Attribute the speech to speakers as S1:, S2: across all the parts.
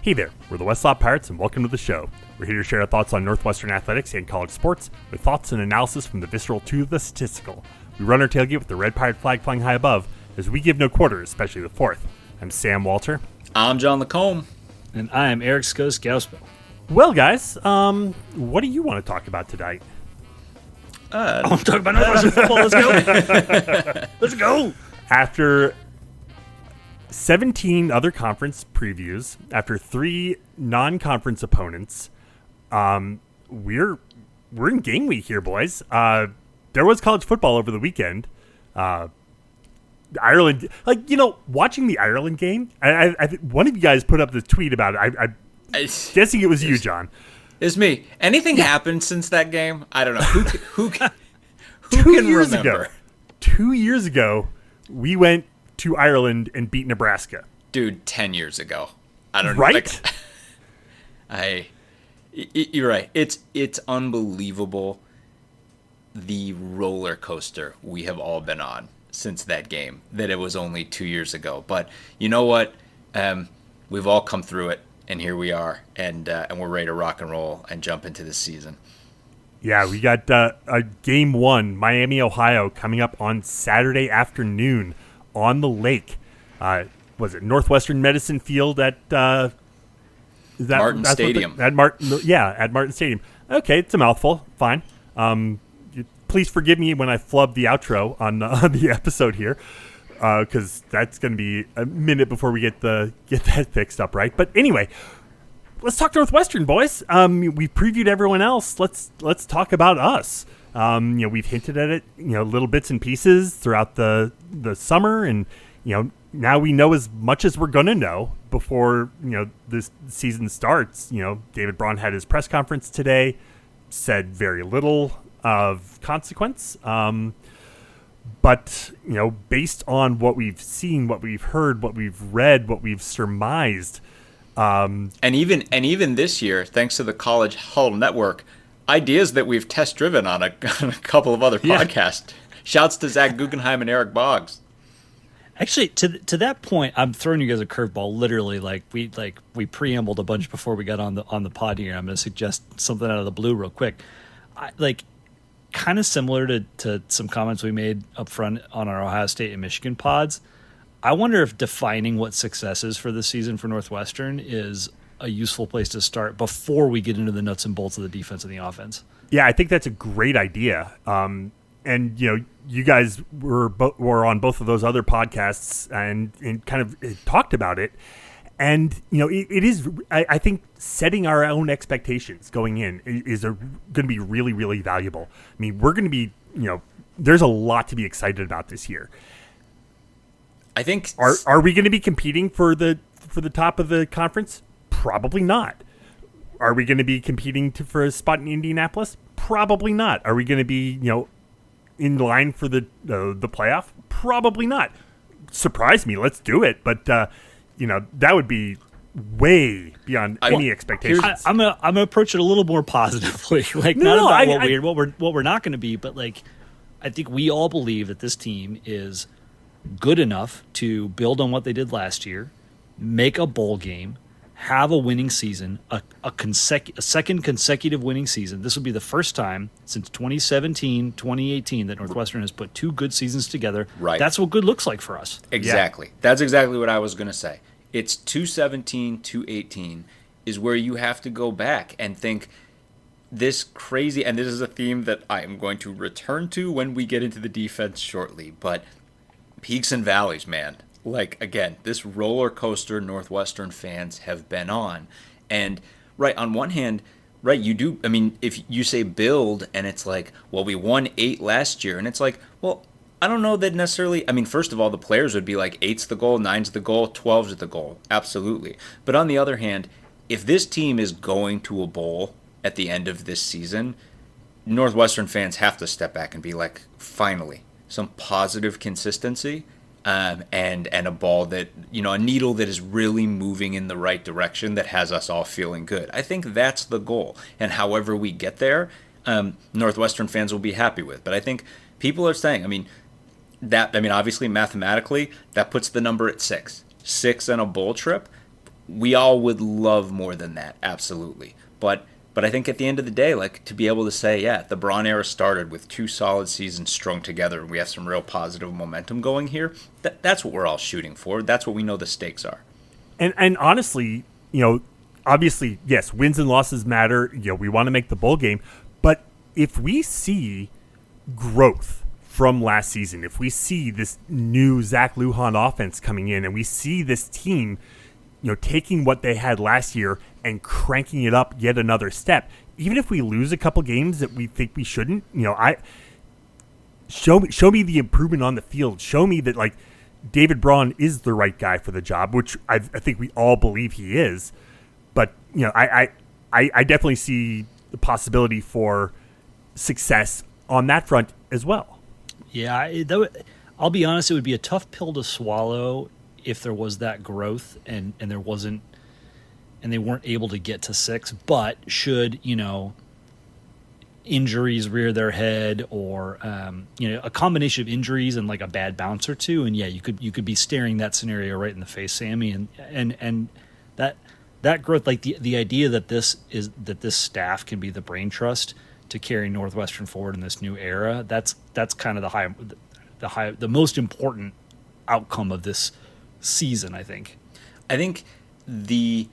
S1: Hey there, we're the West Lot Pirates and welcome to the show. We're here to share our thoughts on Northwestern athletics and college sports with thoughts and analysis from the visceral to the statistical. We run our tailgate with the red pirate flag flying high above as we give no quarters, especially the fourth. I'm Sam Walter.
S2: I'm John Lacombe.
S3: And I am Eric Skos-Gauspel.
S1: Well, guys, what do you want to talk about tonight?
S3: I want to talk about Northwestern football. Let's go. Let's go.
S1: After 17 other conference previews, after 3 non-conference opponents, we're in game week here, boys. There was college football over the weekend. Ireland, watching the Ireland game, I one of you guys put up the tweet about it. I'm guessing it was you, John.
S2: It's me. Anything happened since that game? I don't know. Who can remember?
S1: 2 years ago, we went to Ireland and beat Nebraska.
S2: Dude, 10 years ago. I don't know.
S1: Right?
S2: You're right. It's unbelievable the roller coaster we have all been on since that game, that it was only 2 years ago. But you know what? We've all come through it, and here we are, and we're ready to rock and roll and jump into this season.
S1: Yeah, we got a game 1, Miami, Ohio, coming up on Saturday afternoon on the lake. Was it Northwestern Medicine Field at
S2: Martin Stadium?
S1: At Martin Stadium. Okay, it's a mouthful. Fine. Please forgive me when I flub the outro on the episode here, because that's going to be a minute before we get that fixed up, right? But anyway, let's talk Northwestern, boys. We've previewed everyone else. Let's talk about us. We've hinted at it, little bits and pieces throughout the summer, and now we know as much as we're gonna know before this season starts. David Braun had his press conference today, said very little of consequence, but based on what we've seen, what we've heard, what we've read, what we've surmised.
S2: And even this year, thanks to the College Huddle Network, ideas that we've test driven on a couple of other podcasts. Shouts to Zach Guggenheim and Eric Boggs.
S3: Actually, to that point, I'm throwing you guys a curveball. Literally, we preambled a bunch before we got on the pod here. I'm going to suggest something out of the blue real quick. Kind of similar to some comments we made up front on our Ohio State and Michigan pods. I wonder if defining what success is for this season for Northwestern is a useful place to start before we get into the nuts and bolts of the defense and the offense.
S1: Yeah, I think that's a great idea. And you guys were on both of those other podcasts and kind of talked about it. And it is. I think setting our own expectations going in is going to be really, really valuable. I mean, we're going to be. There's a lot to be excited about this year.
S2: I think
S1: are we going to be competing for the top of the conference? Probably not. Are we going to be competing for a spot in Indianapolis? Probably not. Are we going to be in line for the playoff? Probably not. Surprise me. Let's do it. But that would be way beyond any expectations.
S3: I'm gonna approach it a little more positively. What we're not going to be, but I think we all believe that this team is good enough to build on what they did last year, make a bowl game, have a winning season, a second consecutive winning season. This will be the first time since 2017, 2018 that Northwestern has put 2 good seasons together.
S2: Right.
S3: That's what good looks like for us.
S2: Exactly. Yeah. That's exactly what I was going to say. It's 2017, 2018 is where you have to go back and think this crazy, and this is a theme that I am going to return to when we get into the defense shortly, but peaks and valleys, man. Again, this roller coaster Northwestern fans have been on. And, right, on one hand, right, you do, I mean, if you say build and it's we won 8 last year, and it's well, I don't know that necessarily, I mean, first of all, the players would be 8's the goal, 9's the goal, 12's the goal. Absolutely. But on the other hand, if this team is going to a bowl at the end of this season, Northwestern fans have to step back and be finally, some positive consistency. And a ball that, a needle that is really moving in the right direction that has us all feeling good. I think that's the goal. And however we get there, Northwestern fans will be happy with. But I think people are saying, obviously mathematically, that puts the number at 6. 6 and a bowl trip. we all would love more than that, absolutely. But I think at the end of the day, like, to be able to say, yeah, the Braun era started with 2 solid seasons strung together, and we have some real positive momentum going here. That's what we're all shooting for. That's what we know the stakes are.
S1: And honestly, obviously, yes, wins and losses matter. We want to make the bowl game, but if we see growth from last season, if we see this new Zach Lujan offense coming in, and we see this team, taking what they had last year and cranking it up yet another step, even if we lose a couple games that we think we shouldn't, show me the improvement on the field. Show me that, like, David Braun is the right guy for the job, which I think we all believe he is. But I definitely see the possibility for success on that front as well.
S3: Yeah, I'll be honest, it would be a tough pill to swallow if there was that growth and there wasn't, and they weren't able to get to 6. But should injuries rear their head, or a combination of injuries and like a bad bounce or two, and yeah, you could be staring that scenario right in the face, Sammy, and that growth, like the idea that this staff can be the brain trust to carry Northwestern forward in this new era. That's kind of the most important outcome of this season, I think.
S2: I think the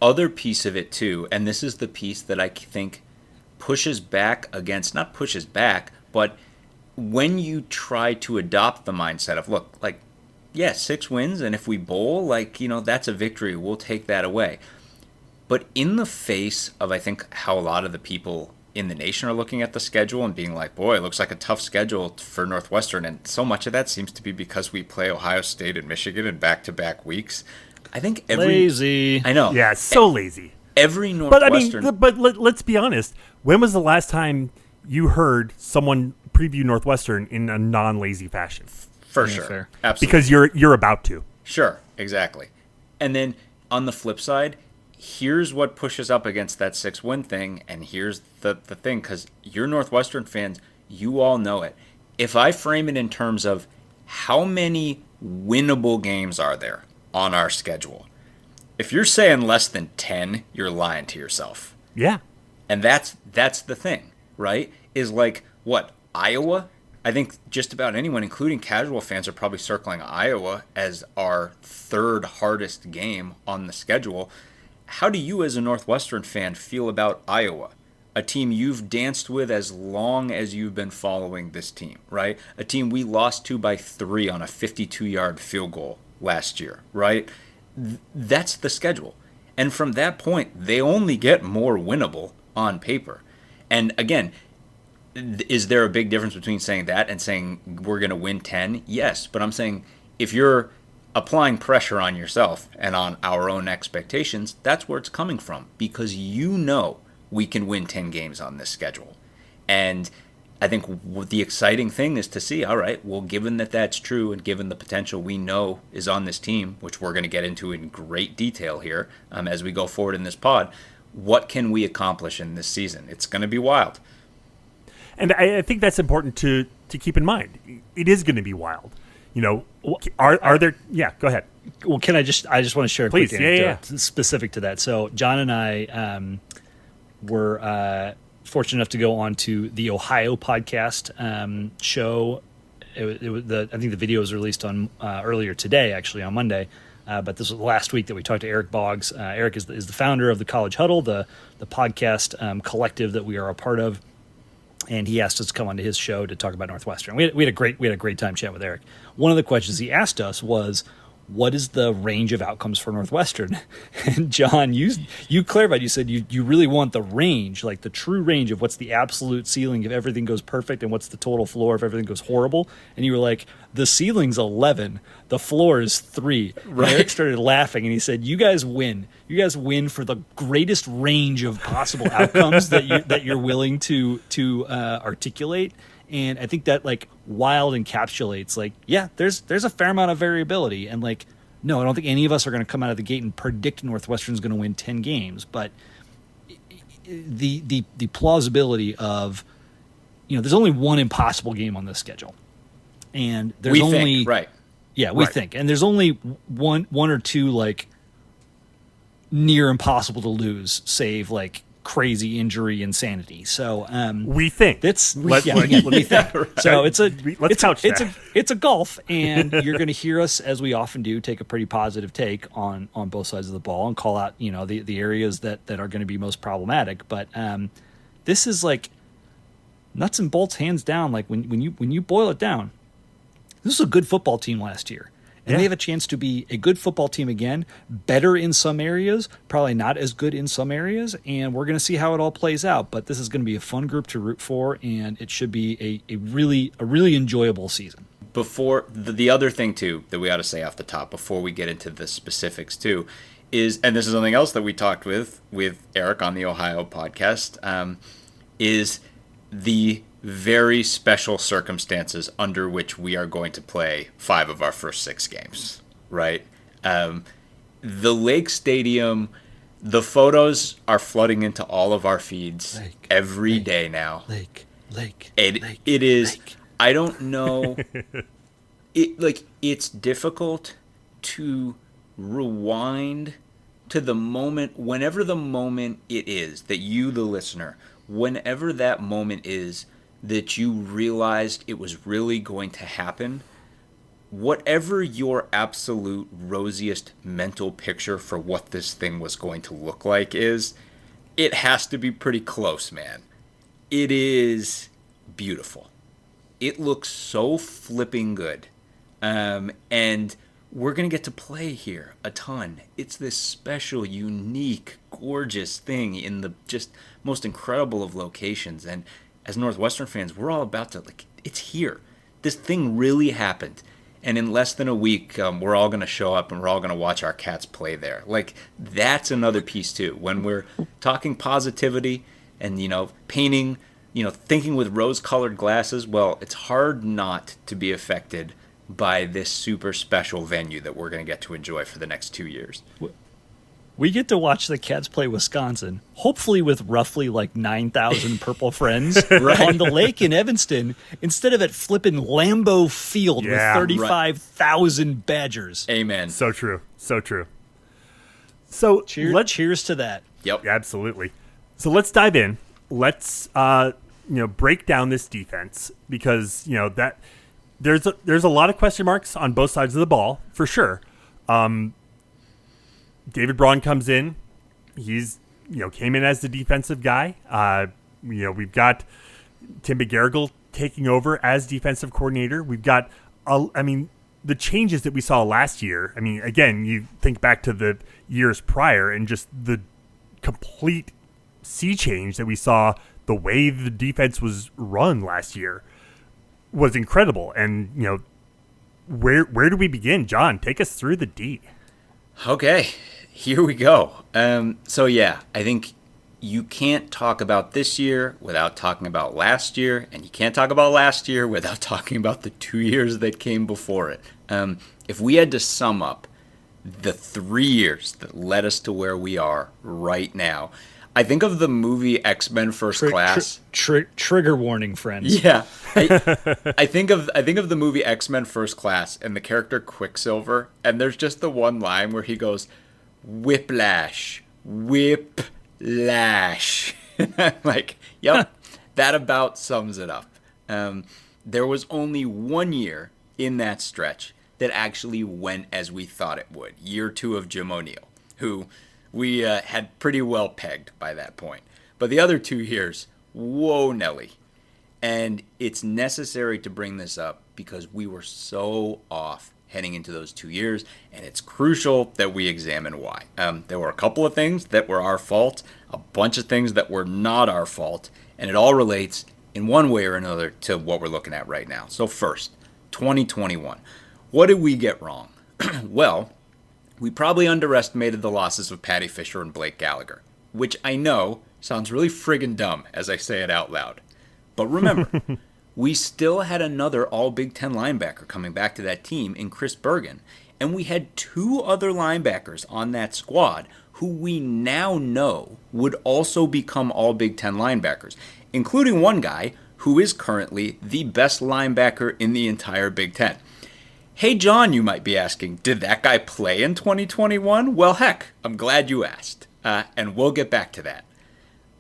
S2: other piece of it too, and this is the piece that I think pushes back against, not pushes back, but when you try to adopt the mindset of, look, like, yeah, 6 wins, and if we bowl, like, that's a victory, we'll take that away. But in the face of, I think, how a lot of the people in the nation are looking at the schedule and being like, boy, it looks like a tough schedule for Northwestern, and so much of that seems to be because we play Ohio State and Michigan in back-to-back weeks. I think
S3: lazy.
S2: I know.
S1: Yeah, so lazy.
S2: Every Northwestern...
S1: But let's be honest. When was the last time you heard someone preview Northwestern in a non-lazy fashion?
S2: For
S3: Yeah,
S2: sure.
S3: fair.
S2: Absolutely.
S1: Because you're about to.
S2: Sure, exactly. And then on the flip side, here's what pushes up against that 6-win thing, and here's the thing, because you're Northwestern fans, you all know it. If I frame it in terms of how many winnable games are there on our schedule, if you're saying less than 10, you're lying to yourself.
S1: Yeah.
S2: And that's the thing, right? Is like, what, Iowa? I think just about anyone, including casual fans, are probably circling Iowa as our 3rd hardest game on the schedule. How do you as a Northwestern fan feel about Iowa? A team you've danced with as long as you've been following this team, right? A team we lost to by 3 on a 52-yard field goal last year, right? That's the schedule. And from that point, they only get more winnable on paper. And again, is there a big difference between saying that and saying we're going to win 10? Yes, but I'm saying if you're applying pressure on yourself and on our own expectations, that's where it's coming from, because we can win 10 games on this schedule. And I think the exciting thing is to see, all right, well, given that that's true and given the potential we know is on this team, which we're going to get into in great detail here as we go forward in this pod, what can we accomplish in this season? It's going to be wild.
S1: And I think that's important to keep in mind. It is going to be wild. Are there? Yeah, go ahead.
S3: Well, I just want to share a
S1: Please,
S3: quick anecdote
S1: yeah.
S3: specific to that. So John and I were fortunate enough to go on to the Ohio podcast show. I think the video was released on earlier today, actually on Monday. But this was last week that we talked to Eric Boggs. Eric is the founder of the College Huddle, the podcast collective that we are a part of. And he asked us to come onto his show to talk about Northwestern. We had a great time chatting with Eric. One of the questions he asked us was, what is the range of outcomes for Northwestern? And John, you clarified. You said you really want the range, like the true range of what's the absolute ceiling if everything goes perfect, and what's the total floor if everything goes horrible. And you were like, the ceiling's 11, the floor is 3. Right. And Eric started laughing, and he said, "You guys win. You guys win for the greatest range of possible outcomes that you're willing to articulate." And I think that like wild encapsulates like, yeah, there's a fair amount of variability, and like, no, I don't think any of us are going to come out of the gate and predict Northwestern's going to win 10 games, but the plausibility of, there's only one impossible game on this schedule, and there's
S2: we think.
S3: and there's only one or two like near impossible to lose, save like crazy injury insanity. So
S1: we think
S3: that's
S1: we think.
S3: Right. So it's a golf, and you're going to hear us, as we often do, take a pretty positive take on both sides of the ball and call out the areas that are going to be most problematic. But this is like nuts and bolts, hands down. Like when you boil it down, this was a good football team last year. And they have a chance to be a good football team again, better in some areas, probably not as good in some areas, and we're going to see how it all plays out. But this is going to be a fun group to root for, and it should be a really enjoyable season.
S2: Before the other thing too that we ought to say off the top before we get into the specifics too is, and this is something else that we talked with Eric on the Ohio podcast, is the very special circumstances under which we are going to play 5 of our first 6 games, right? The Lake Stadium, the photos are flooding into all of our feeds every day now. It is, I don't know, it's difficult to rewind to the moment, whenever the moment it is, that you, the listener, whenever that moment is, that you realized it was really going to happen, whatever your absolute rosiest mental picture for what this thing was going to look like is, it has to be pretty close, man. It is beautiful. It looks so flipping good. And we're going to get to play here a ton. It's this special, unique, gorgeous thing in the just most incredible of locations. And as Northwestern fans, we're all about to, it's here. This thing really happened. And in less than a week, we're all going to show up and we're all going to watch our Cats play there. That's another piece, too. When we're talking positivity and, painting, thinking with rose-colored glasses, well, it's hard not to be affected by this super special venue that we're going to get to enjoy for the next 2 years.
S3: We get to watch the Cats play Wisconsin, hopefully with roughly 9,000 purple friends on the lake in Evanston, instead of at flipping Lambeau Field with 35,000 Badgers.
S2: Amen.
S1: So true. So true. So
S3: cheers to that.
S2: Yep.
S1: Absolutely. So let's dive in. Let's break down this defense, because that there's a lot of question marks on both sides of the ball for sure. David Braun comes in. He's came in as the defensive guy. We've got Tim McGarrigle taking over as defensive coordinator. We've got the changes that we saw last year. I mean, again, you think back to the years prior and just the complete sea change that we saw. The way the defense was run last year was incredible. And where do we begin? John, take us through the D.
S2: Okay, here we go. I think you can't talk about this year without talking about last year, and you can't talk about last year without talking about the 2 years that came before it. If we had to sum up the 3 years that led us to where we are right now, I think of the movie X-Men First Class.
S3: Trigger warning, friends.
S2: Yeah, I think of the movie X-Men First Class and the character Quicksilver, and there's just the one line where he goes, "Whiplash, whiplash." Yep, that about sums it up. There was only 1 year in that stretch that actually went as we thought it would. Year 2 of Jim O'Neill, who we had pretty well pegged by that point. But the other 2 years, whoa, Nelly. And it's necessary to bring this up because we were so off heading into those 2 years, and it's crucial that we examine why. There were a couple of things that were our fault, a bunch of things that were not our fault, and it all relates in one way or another to what we're looking at right now. So first, 2021. What did we get wrong? Well, we probably underestimated the losses of Patty Fisher and Blake Gallagher, which I know sounds really friggin' dumb as I say it out loud. But remember, we still had another All-Big Ten linebacker coming back to that team in Chris Bergen, and we had 2 other linebackers on that squad who we now know would also become All-Big Ten linebackers, including one guy who is currently the best linebacker in the entire Big Ten. Hey, John, you might be asking, did that guy play in 2021? Well, heck, I'm glad you asked, and we'll get back to that.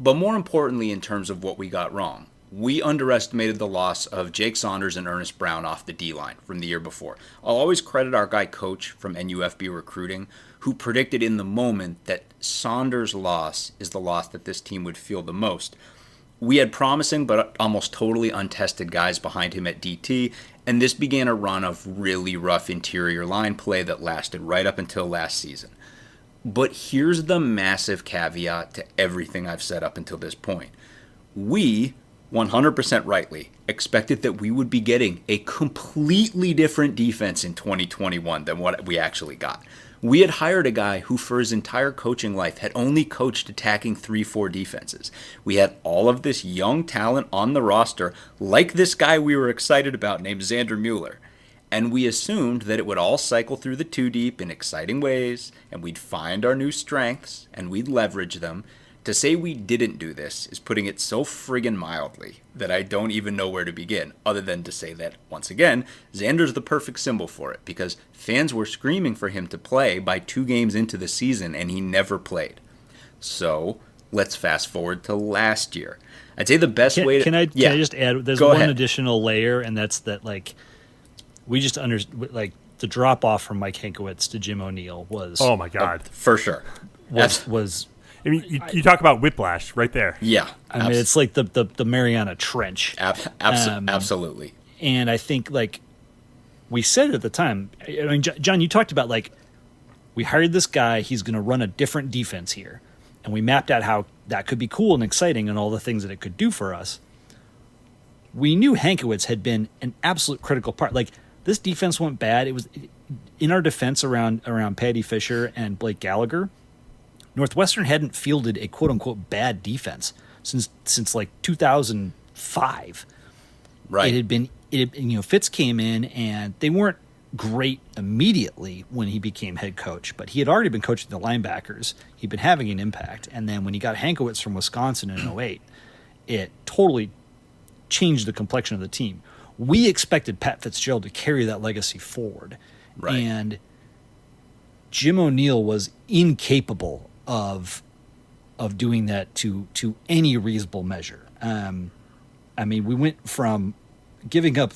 S2: But more importantly, in terms of what we got wrong, we underestimated the loss of Jake Saunders and Ernest Brown off the D-line from the year before. I'll always credit our guy Coach from NUFB Recruiting, who predicted in the moment that Saunders' loss is the loss that this team would feel the most. We had promising but almost totally untested guys behind him at DT, and this began a run of really rough interior line play that lasted right up until last season. But here's the massive caveat to everything I've said up until this point. We, 100% rightly, expected that we would be getting a completely different defense in 2021 than what we actually got. We had hired a guy who for his entire coaching life had only coached attacking 3-4 defenses. We had all of this young talent on the roster, like this guy we were excited about named Xander Mueller. And we assumed that it would all cycle through the 2-deep in exciting ways, and we'd find our new strengths, and we'd leverage them. To say we didn't do this is putting it so friggin' mildly that I don't even know where to begin, other than to say that, once again, Xander's the perfect symbol for it, because fans were screaming for him to play by 2 games into the season, and he never played. So, let's fast forward to last year. I'd say the best way to...
S3: Can I just add, there's
S2: Go
S3: one
S2: ahead.
S3: additional layer, and that's that, we just the drop-off from Mike Hankwitz to Jim O'Neill was...
S1: Oh, my God.
S2: For sure.
S3: was
S1: I mean, you talk about whiplash right there.
S2: Yeah.
S3: I mean, it's like the Mariana Trench.
S2: Absolutely.
S3: And I think, we said at the time, I mean, John, you talked about, we hired this guy, he's going to run a different defense here. And we mapped out how that could be cool and exciting and all the things that it could do for us. We knew Hankwitz had been an absolute critical part. This defense went bad. It was in our defense around Patty Fisher and Blake Gallagher. Northwestern hadn't fielded a quote-unquote bad defense since 2005.
S2: Right.
S3: Fitz came in, and they weren't great immediately when he became head coach, but he had already been coaching the linebackers. He'd been having an impact. And then when he got Hankwitz from Wisconsin in 2008, it totally changed the complexion of the team. We expected Pat Fitzgerald to carry that legacy forward.
S2: Right.
S3: And Jim O'Neill was incapable of doing that to any reasonable measure. I mean, we went from giving up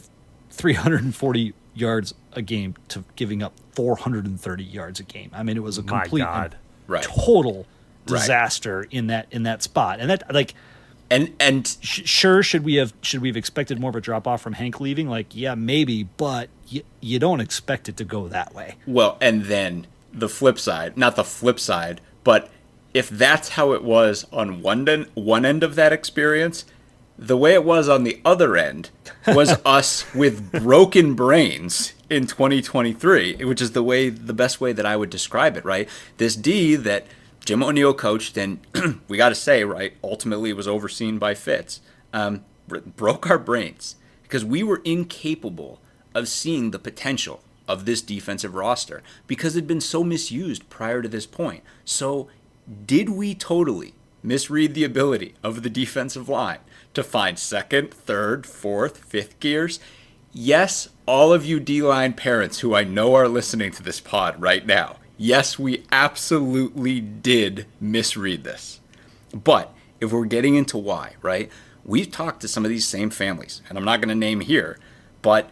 S3: 340 yards a game to giving up 430 yards a game. I mean, it was a complete and total disaster in that spot. And that sure, should we have expected more of a drop off from Hank leaving? Yeah, maybe, but you don't expect it to go that way.
S2: Well, and then the flip side, not the flip side, but if that's how it was on one end of that experience, the way it was on the other end was us with broken brains in 2023, which is the best way that I would describe it, right? This D that Jim O'Neill coached, and we got to say, right, ultimately was overseen by Fitz, broke our brains because we were incapable of seeing the potential of this defensive roster because it had been so misused prior to this point. So did we totally misread the ability of the defensive line to find second, third, fourth, fifth gears? Yes, all of you D-line parents who I know are listening to this pod right now, yes, we absolutely did misread this. But if we're getting into why, right, we've talked to some of these same families, and I'm not going to name here, but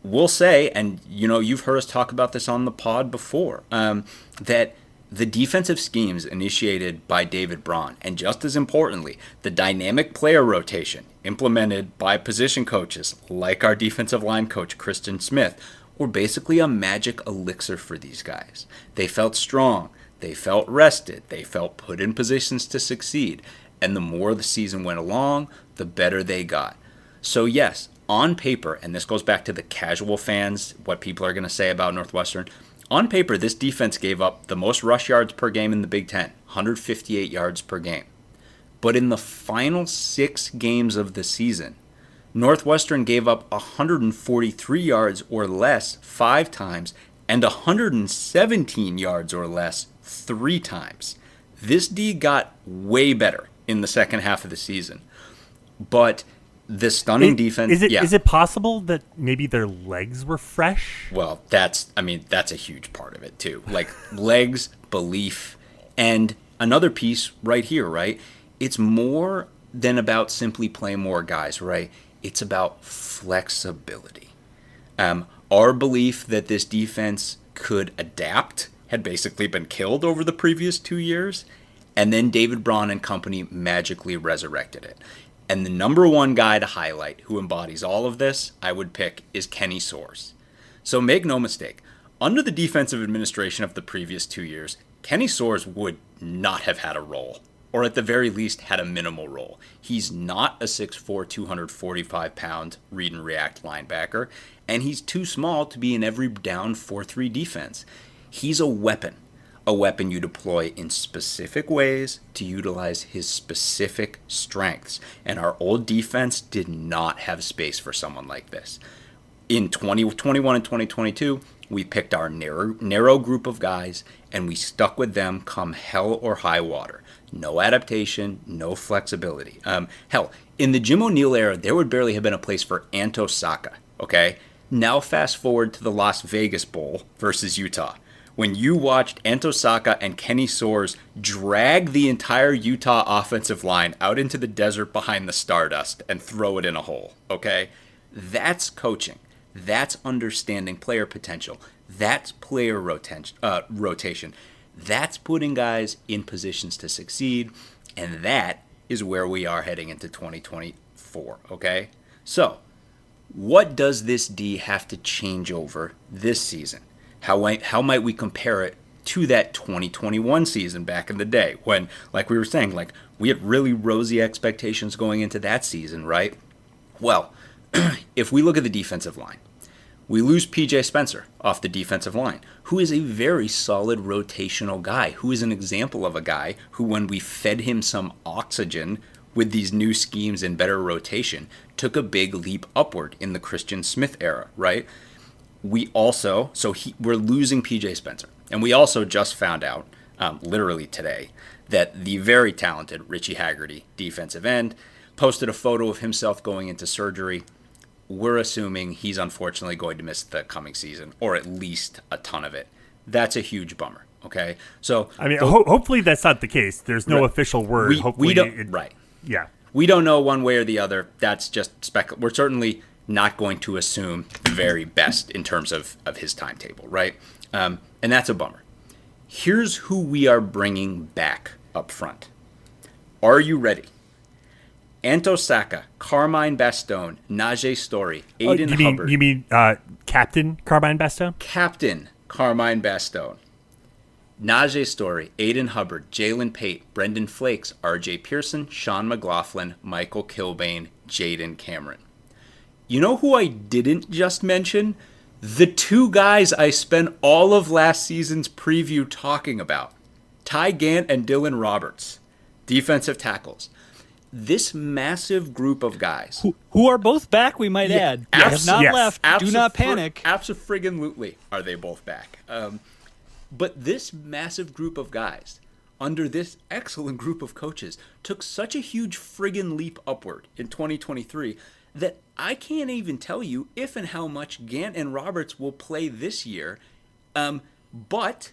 S2: we'll say, and you've heard us talk about this on the pod before, that the defensive schemes initiated by David Braun, and just as importantly, the dynamic player rotation implemented by position coaches like our defensive line coach, Kristen Smith, were basically a magic elixir for these guys. They felt strong, they felt rested, they felt put in positions to succeed, and the more the season went along, the better they got. So yes, on paper, and this goes back to the casual fans, what people are going to say about Northwestern, on paper, this defense gave up the most rush yards per game in the Big Ten, 158 yards per game. But in the final 6 games of the season, Northwestern gave up 143 yards or less 5 times and 117 yards or less 3 times. This D got way better in the second half of the season. But this stunning defense.
S1: Is it possible that maybe their legs were fresh?
S2: Well, that's a huge part of it too. Like legs, belief, and another piece right here, right? It's more than about simply playing more guys, right? It's about flexibility. Our belief that this defense could adapt had basically been killed over the previous 2 years, and then David Braun and company magically resurrected it. And the number one guy to highlight who embodies all of this, I would pick, is Kenny Soares. So make no mistake, under the defensive administration of the previous 2 years, Kenny Soares would not have had a role, or at the very least had a minimal role. He's not a 6'4", 245-pound read and react linebacker, and he's too small to be in every down 4-3 defense. He's a weapon you deploy in specific ways to utilize his specific strengths. And our old defense did not have space for someone like this. In 2021 and 2022, we picked our narrow group of guys, and we stuck with them come hell or high water. No adaptation, no flexibility. Hell, in the Jim O'Neill era, there would barely have been a place for Anto Saka, okay? Now fast forward to the Las Vegas Bowl versus Utah. When you watched Anto Saka and Kenny Soares drag the entire Utah offensive line out into the desert behind the Stardust and throw it in a hole, okay? That's coaching. That's understanding player potential. That's player rotation. That's putting guys in positions to succeed, and that is where we are heading into 2024, okay? So, what does this D have to change over this season? How might we compare it to that 2021 season back in the day when, like we were saying, like we had really rosy expectations going into that season, right? Well, if we look at the defensive line, we lose PJ Spencer off the defensive line, who is a very solid rotational guy, who is an example of a guy who, when we fed him some oxygen with these new schemes and better rotation, took a big leap upward in the Christian Smith era, right? We're losing PJ Spencer. And we also just found out, literally today, that the very talented Richie Haggerty, defensive end, posted a photo of himself going into surgery. We're assuming he's unfortunately going to miss the coming season, or at least a ton of it. That's a huge bummer, okay? So
S1: I mean, hopefully that's not the case. There's no official word.
S2: We don't, right.
S1: Yeah.
S2: We don't know one way or the other. That's just we're certainly not going to assume the very best in terms of his timetable, right? And that's a bummer. Here's who we are bringing back up front. Are you ready? Anto Saka, Carmine Bastone, Najee Story, Aiden Hubbard.
S1: You mean Captain Carmine Bastone?
S2: Captain Carmine Bastone. Najee Story, Aiden Hubbard, Jalen Pate, Brendan Flakes, RJ Pearson, Sean McLaughlin, Michael Kilbane, Jaden Cameron. You know who I didn't just mention? The two guys I spent all of last season's preview talking about. Ty Gant and Dylan Roberts, defensive tackles. This massive group of guys.
S3: Who are both back, we might add. Have not left. Do not panic.
S2: Abso-friggin-lutely are they both back. But this massive group of guys, under this excellent group of coaches, took such a huge friggin' leap upward in 2023 that I can't even tell you if and how much Gant and Roberts will play this year. But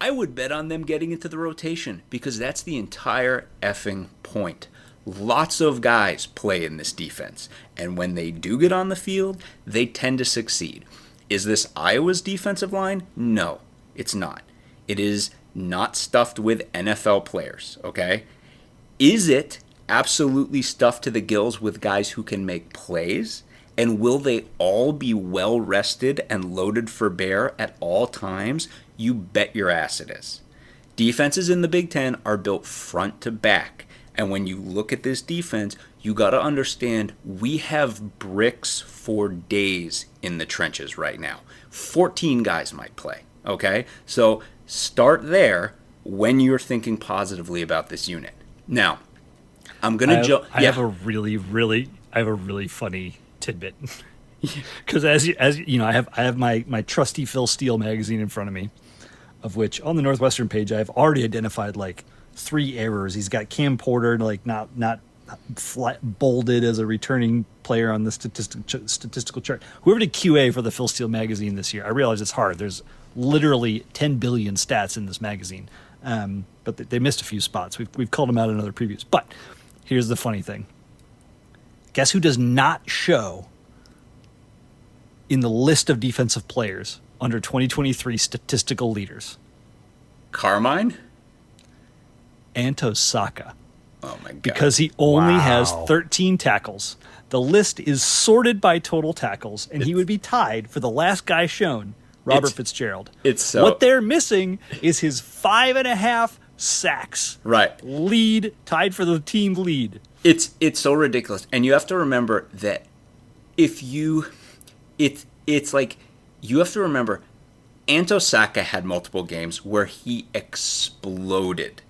S2: I would bet on them getting into the rotation because that's the entire effing point. Lots of guys play in this defense, and when they do get on the field, they tend to succeed. Is this Iowa's defensive line? No, it's not. It is not stuffed with NFL players, okay? Is it absolutely stuffed to the gills with guys who can make plays? And will they all be well rested and loaded for bear at all times? You bet your ass it is. Defenses in the Big Ten are built front to back. And when you look at this defense, you got to understand we have bricks for days in the trenches right now. 14 guys might play, okay? So start there when you're thinking positively about this unit. Now, I'm going to jump.
S3: I have a really funny tidbit. Because as you know, I have my trusty Phil Steele magazine in front of me, of which on the Northwestern page I've already identified like 3 errors. He's got Cam Porter like not bolded as a returning player on the statistical chart. Whoever did QA for the Phil Steele magazine this year, I realize it's hard. There's literally 10 billion stats in this magazine, but they missed a few spots. We've called them out in other previews. But here's the funny thing. Guess who does not show in the list of defensive players under 2023 statistical leaders?
S2: Carmine?
S3: Anto Saka.
S2: Oh my God.
S3: Because he only has
S1: Wow.
S3: 13 tackles. The list is sorted by total tackles, and he would be tied for the last guy shown, Robert Fitzgerald.
S2: It's so...
S3: What they're missing is his 5.5 sacks.
S2: Right.
S3: Lead, tied for the team lead.
S2: It's so ridiculous. And you have to remember that if you... It's like... You have to remember, Anto Saka had multiple games where he exploded.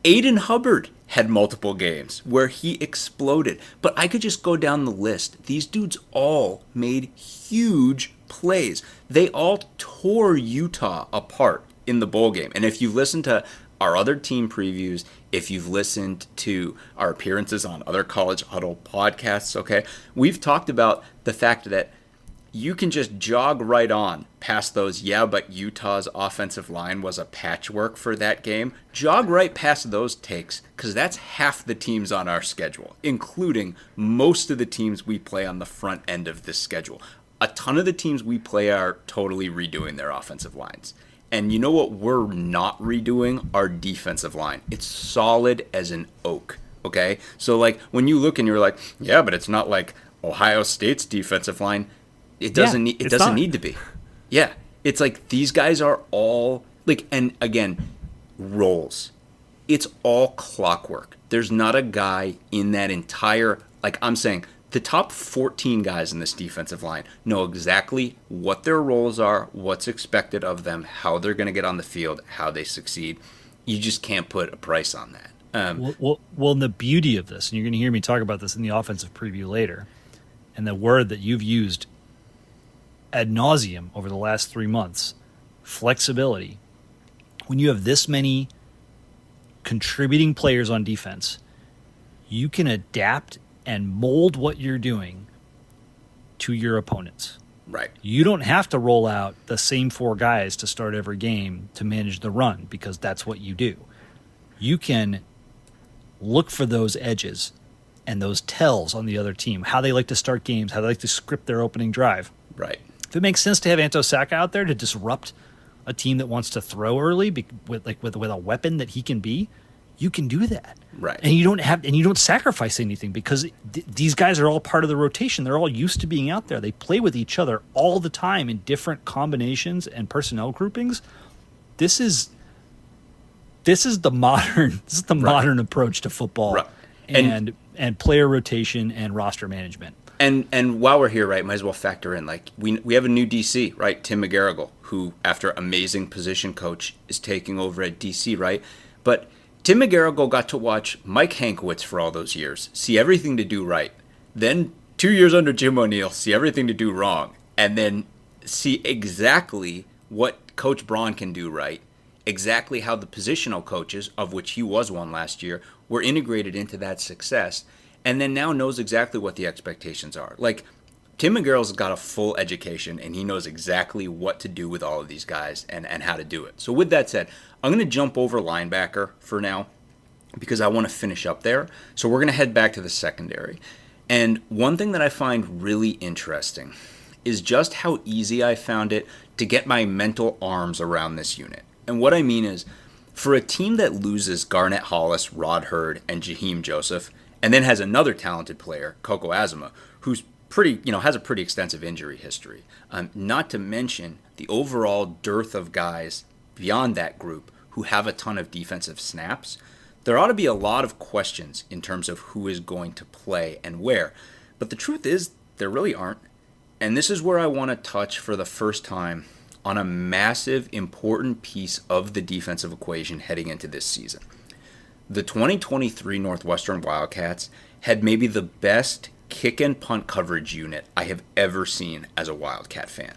S2: Aiden Hubbard had multiple games where he exploded. But I could just go down the list. These dudes all made huge plays. They all tore Utah apart in the bowl game. And if you've listened to our other team previews, if you've listened to our appearances on other College Huddle podcasts, okay, we've talked about the fact that you can just jog right on past those, but Utah's offensive line was a patchwork for that game. Jog right past those takes, because that's half the teams on our schedule, including most of the teams we play on the front end of this schedule. A ton of the teams we play are totally redoing their offensive lines. And you know what we're not redoing? Our defensive line. It's solid as an oak, okay? So, like, when you look and you're like, yeah, but it's not like Ohio State's defensive line. It doesn't need to be. Yeah. It's like these guys are all, like, and again, roles. It's all clockwork. There's not a guy in that entire, like I'm saying, the top 14 guys in this defensive line know exactly what their roles are, what's expected of them, how they're going to get on the field, how they succeed. You just can't put a price on that.
S3: Well, and the beauty of this, and you're going to hear me talk about this in the offensive preview later, and the word that you've used ad nauseum over the last 3 months, flexibility. When you have this many contributing players on defense, you can adapt and mold what you're doing to your opponents.
S2: Right.
S3: You don't have to roll out the same 4 guys to start every game to manage the run, because that's what you do. You can look for those edges and those tells on the other team, how they like to start games, how they like to script their opening drive.
S2: Right.
S3: If it makes sense to have Anto Saka out there to disrupt a team that wants to throw early with a weapon that he can be, you can do that.
S2: Right.
S3: And you don't sacrifice anything, because these guys are all part of the rotation. They're all used to being out there. They play with each other all the time in different combinations and personnel groupings. This is the modern approach to football,
S2: right.
S3: and player rotation and roster management.
S2: And while we're here, right, might as well factor in, like, we have a new DC, right, Tim McGarrigle, who, after amazing position coach, is taking over at DC, right? But Tim McGarrigle got to watch Mike Hankwitz for all those years, see everything to do right. Then 2 years under Jim O'Neill, see everything to do wrong. And then see exactly what Coach Braun can do right, exactly how the positional coaches, of which he was one last year, were integrated into that success. And then now knows exactly what the expectations are. Like, Tim McGarrigle's got a full education, and he knows exactly what to do with all of these guys and how to do it. So with that said, I'm going to jump over linebacker for now, because I want to finish up there. So we're going to head back to the secondary. And one thing that I find really interesting is just how easy I found it to get my mental arms around this unit. And what I mean is, for a team that loses Garnett Hollis, Rod Hurd, and Jaheim Joseph, and then has another talented player, Coco Azuma, who's has a pretty extensive injury history. Not to mention the overall dearth of guys beyond that group who have a ton of defensive snaps. There ought to be a lot of questions in terms of who is going to play and where. But the truth is, there really aren't. And this is where I want to touch for the first time on a massive, important piece of the defensive equation heading into this season. The 2023 Northwestern Wildcats had maybe the best kick and punt coverage unit I have ever seen as a Wildcat fan.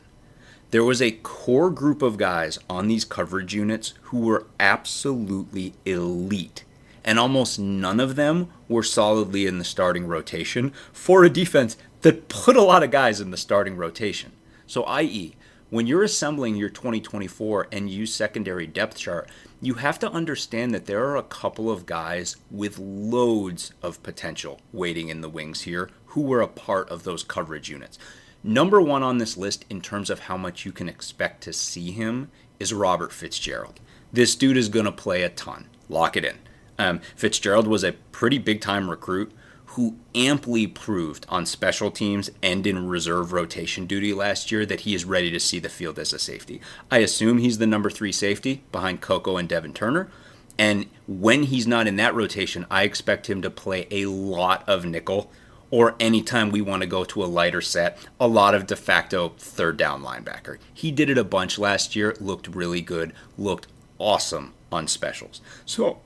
S2: There was a core group of guys on these coverage units who were absolutely elite and almost none of them were solidly in the starting rotation for a defense that put a lot of guys in the starting rotation. So, i.e., when you're assembling your 2024 NU secondary depth chart, you have to understand that there are a couple of guys with loads of potential waiting in the wings here who were a part of those coverage units. Number one on this list in terms of how much you can expect to see him is Robert Fitzgerald. This dude is going to play a ton. Lock it in. Fitzgerald was a pretty big-time recruit who amply proved on special teams and in reserve rotation duty last year that he is ready to see the field as a safety. I assume he's the number 3 safety behind Coco and Devin Turner. And when he's not in that rotation, I expect him to play a lot of nickel, or anytime we want to go to a lighter set, a lot of de facto third down linebacker. He did it a bunch last year, looked really good, looked awesome on specials. So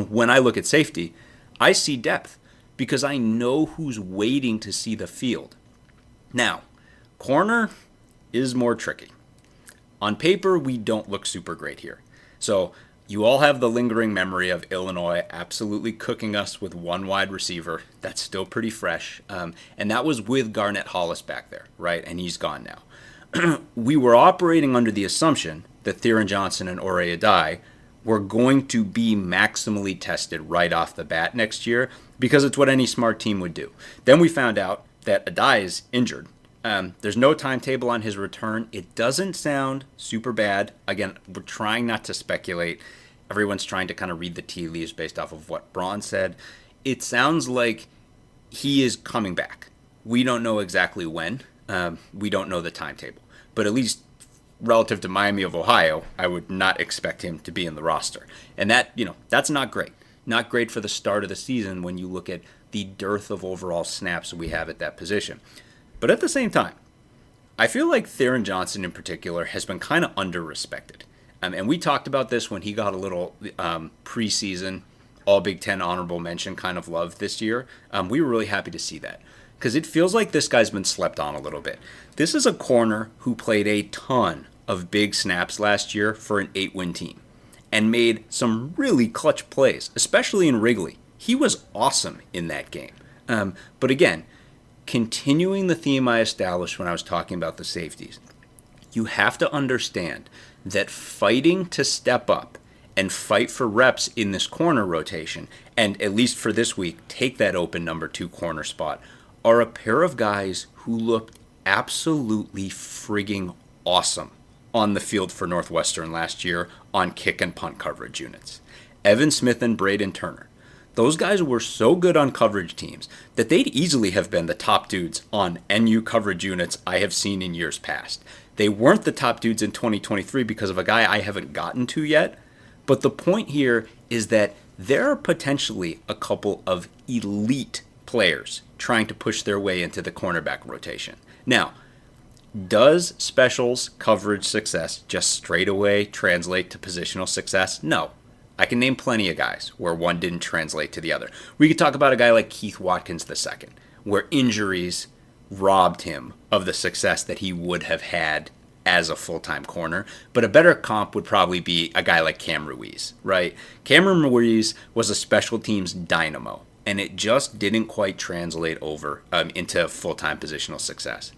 S2: when I look at safety, I see depth because I know who's waiting to see the field. Now, corner is more tricky. On paper, we don't look super great here. So you all have the lingering memory of Illinois absolutely cooking us with one wide receiver. That's still pretty fresh. And that was with Garnett Hollis back there, right? And he's gone now. We were operating under the assumption that Theron Johnson and Ore Adai were going to be maximally tested right off the bat next year because it's what any smart team would do. Then we found out that Adai is injured. There's no timetable on his return. It doesn't sound super bad. Again, we're trying not to speculate. Everyone's trying to kind of read the tea leaves based off of what Braun said. It sounds like he is coming back. We don't know exactly when. We don't know the timetable. But at least relative to Miami of Ohio, I would not expect him to be in the roster. And that, that's not great. Not great for the start of the season when you look at the dearth of overall snaps we have at that position. But at the same time, I feel like Theron Johnson in particular has been kind of under-respected. And we talked about this when he got a little preseason All Big Ten honorable mention kind of love this year. We were really happy to see that because it feels like this guy's been slept on a little bit. This is a corner who played a ton of big snaps last year for an 8-win team and made some really clutch plays, especially in Wrigley. He was awesome in that game. But again, continuing the theme I established when I was talking about the safeties, you have to understand that fighting to step up and fight for reps in this corner rotation, and at least for this week, take that open number 2 corner spot, are a pair of guys who looked absolutely frigging awesome on the field for Northwestern last year on kick and punt coverage units. Evan Smith and Braden Turner. Those guys were so good on coverage teams that they'd easily have been the top dudes on NU coverage units I have seen in years past. They weren't the top dudes in 2023 because of a guy I haven't gotten to yet. But the point here is that there are potentially a couple of elite players trying to push their way into the cornerback rotation. Now, does specials coverage success just straight away translate to positional success? No. I can name plenty of guys where one didn't translate to the other. We could talk about a guy like Keith Watkins II, where injuries robbed him of the success that he would have had as a full-time corner. But a better comp would probably be a guy like Cam Ruiz, right? Cameron Ruiz was a special teams dynamo, and it just didn't quite translate over into full-time positional success.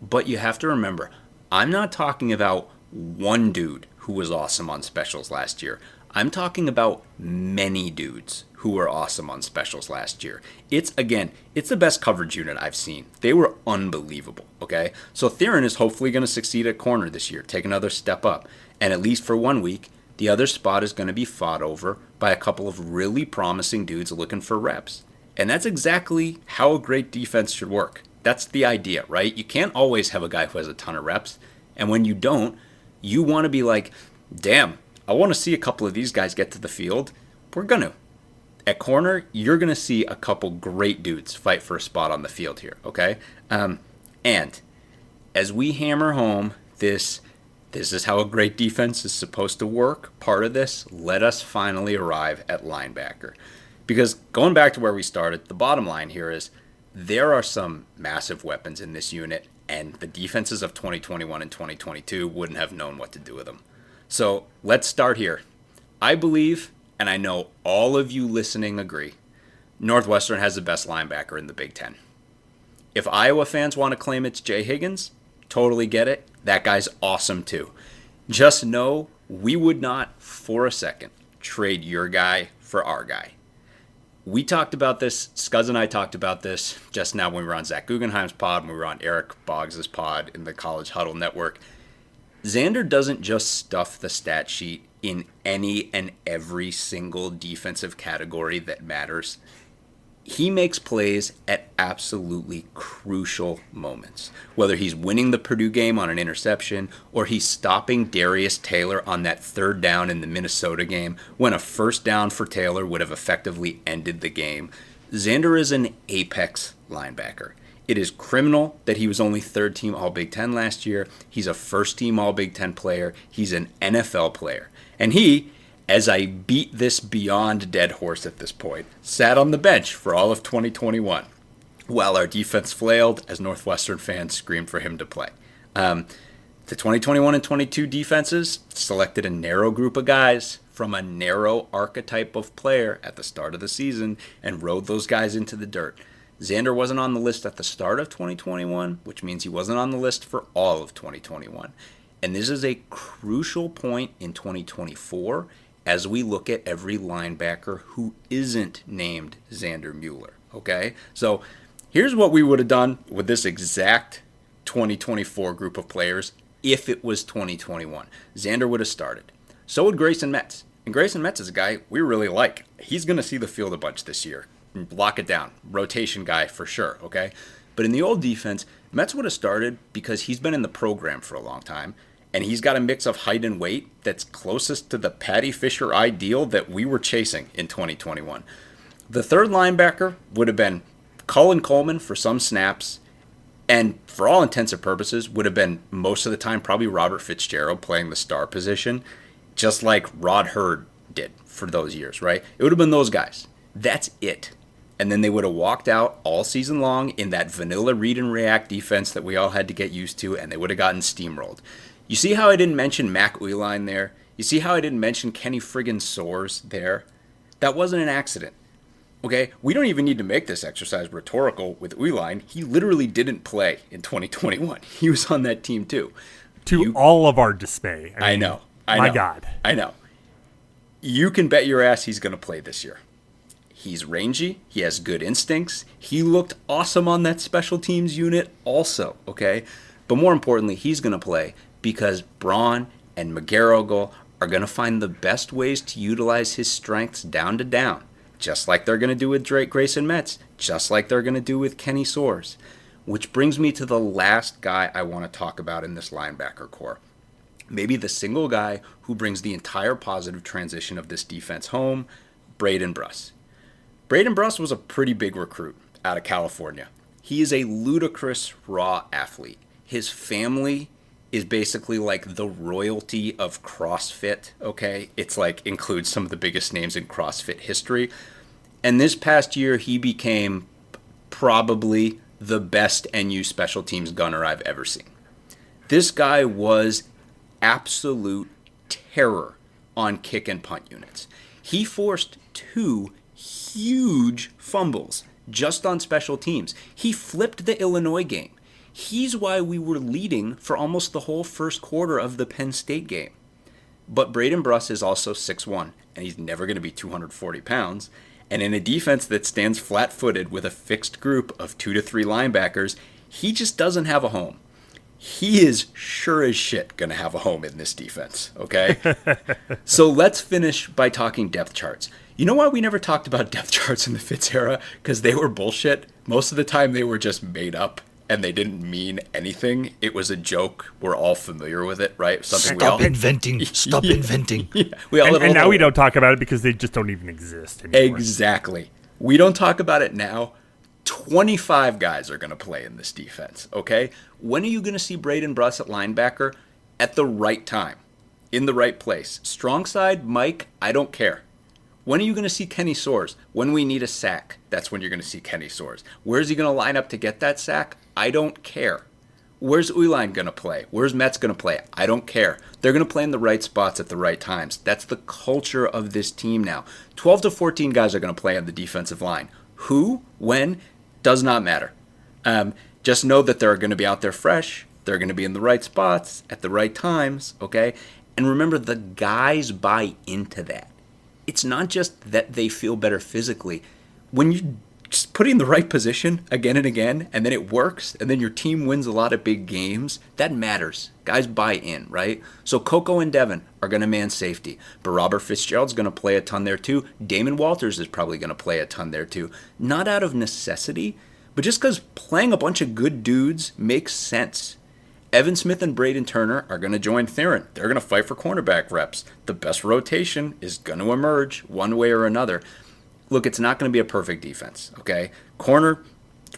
S2: But you have to remember, I'm not talking about one dude who was awesome on specials last year. I'm talking about many dudes who were awesome on specials last year. It's the best coverage unit I've seen. They were unbelievable, okay? So Theron is hopefully going to succeed at corner this year, take another step up. And at least for 1 week, the other spot is going to be fought over by a couple of really promising dudes looking for reps. And that's exactly how a great defense should work. That's the idea, right? You can't always have a guy who has a ton of reps. And when you don't, you want to be like, damn, I want to see a couple of these guys get to the field. We're going to. At corner, you're going to see a couple great dudes fight for a spot on the field here, okay? And as we hammer home this is how a great defense is supposed to work, part of this, let us finally arrive at linebacker. Because going back to where we started, the bottom line here is there are some massive weapons in this unit, and the defenses of 2021 and 2022 wouldn't have known what to do with them. So let's start here. I believe and I know all of you listening agree, Northwestern has the best linebacker in the Big Ten. If Iowa fans want to claim it's Jay Higgins, totally get it. That guy's awesome too. Just know we would not for a second trade your guy for our guy. We talked about this, Scuzz and I talked about this just now when we were on Zach Guggenheim's pod, when we were on Eric Boggs' pod in the College Huddle Network. Xander doesn't just stuff the stat sheet in any and every single defensive category that matters. He makes plays at absolutely crucial moments. Whether he's winning the Purdue game on an interception or he's stopping Darius Taylor on that third down in the Minnesota game when a first down for Taylor would have effectively ended the game. Xander is an apex linebacker. It is criminal that he was only third team All-Big Ten last year. He's a first team All-Big Ten player. He's an NFL player. And he, as I beat this beyond dead horse at this point, sat on the bench for all of 2021 while our defense flailed as Northwestern fans screamed for him to play. The 2021 and 22 defenses selected a narrow group of guys from a narrow archetype of player at the start of the season and rode those guys into the dirt. Xander wasn't on the list at the start of 2021, which means he wasn't on the list for all of 2021. And this is a crucial point in 2024 as we look at every linebacker who isn't named Xander Mueller, okay? So here's what we would have done with this exact 2024 group of players if it was 2021. Xander would have started. So would Grayson Metz. And Grayson Metz is a guy we really like. He's going to see the field a bunch this year. Lock it down. Rotation guy for sure, okay? But in the old defense, Metz would have started because he's been in the program for a long time, and he's got a mix of height and weight that's closest to the Patty Fisher ideal that we were chasing in 2021. The third linebacker would have been Cullen Coleman for some snaps, and for all intents and purposes would have been most of the time probably Robert Fitzgerald playing the star position, just like Rod Hurd did for those years, right? It would have been those guys. That's it. And then they would have walked out all season long in that vanilla read and react defense that we all had to get used to, and they would have gotten steamrolled. You see how I didn't mention Mac Uihlein there? You see how I didn't mention Kenny friggin' Soares there? That wasn't an accident. Okay? We don't even need to make this exercise rhetorical with Uihlein. He literally didn't play in 2021. He was on that team too.
S1: All of our dismay.
S2: I know.
S1: My God.
S2: I know. You can bet your ass he's going to play this year. He's rangy. He has good instincts. He looked awesome on that special teams unit also, okay? But more importantly, he's going to play because Braun and McGarrigle are going to find the best ways to utilize his strengths down to down, just like they're going to do with Grayson Metz, just like they're going to do with Kenny Soares. Which brings me to the last guy I want to talk about in this linebacker core. Maybe the single guy who brings the entire positive transition of this defense home, Braden Bruss. Braden Bruss was a pretty big recruit out of California. He is a ludicrous raw athlete. His family is basically like the royalty of CrossFit, okay? It's like includes some of the biggest names in CrossFit history. And this past year, he became probably the best NU special teams gunner I've ever seen. This guy was absolute terror on kick and punt units. He forced 2 huge fumbles just on special teams. He flipped the Illinois game. He's why we were leading for almost the whole first quarter of the Penn State game. But Braden Bruss is also 6'1", and he's never going to be 240 pounds. And in a defense that stands flat-footed with a fixed group of 2 to 3 linebackers, he just doesn't have a home. He is sure as shit going to have a home in this defense, okay? So let's finish by talking depth charts. You know why we never talked about depth charts in the Fitz era? Because they were bullshit. Most of the time they were just made up and they didn't mean anything. It was a joke. We're all familiar with it, right?
S3: Stop inventing.
S1: Yeah. And now we don't talk about it because they just don't even exist anymore.
S2: Exactly. We don't talk about it now. 25 guys are going to play in this defense, okay? When are you going to see Braden Bruss at linebacker? At the right time. In the right place. Strong side, Mike, I don't care. When are you going to see Kenny Soares? When we need a sack, that's when you're going to see Kenny Soares. Where's he going to line up to get that sack? I don't care. Where's Uline going to play? Where's Metz going to play? I don't care. They're going to play in the right spots at the right times. That's the culture of this team now. 12 to 14 guys are going to play on the defensive line. Who, when, does not matter. Just know that they're going to be out there fresh. They're going to be in the right spots at the right times, okay? And remember, the guys buy into that. It's not just that they feel better physically. When you just put it in the right position again and again, and then it works, and then your team wins a lot of big games, that matters. Guys buy in, right? So Coco and Devin are going to man safety, but Robert Fitzgerald's going to play a ton there too. Damon Walters is probably going to play a ton there too. Not out of necessity, but just because playing a bunch of good dudes makes sense. Evan Smith and Braden Turner are going to join Theron. They're going to fight for cornerback reps. The best rotation is going to emerge one way or another. Look, it's not going to be a perfect defense, okay? Corner,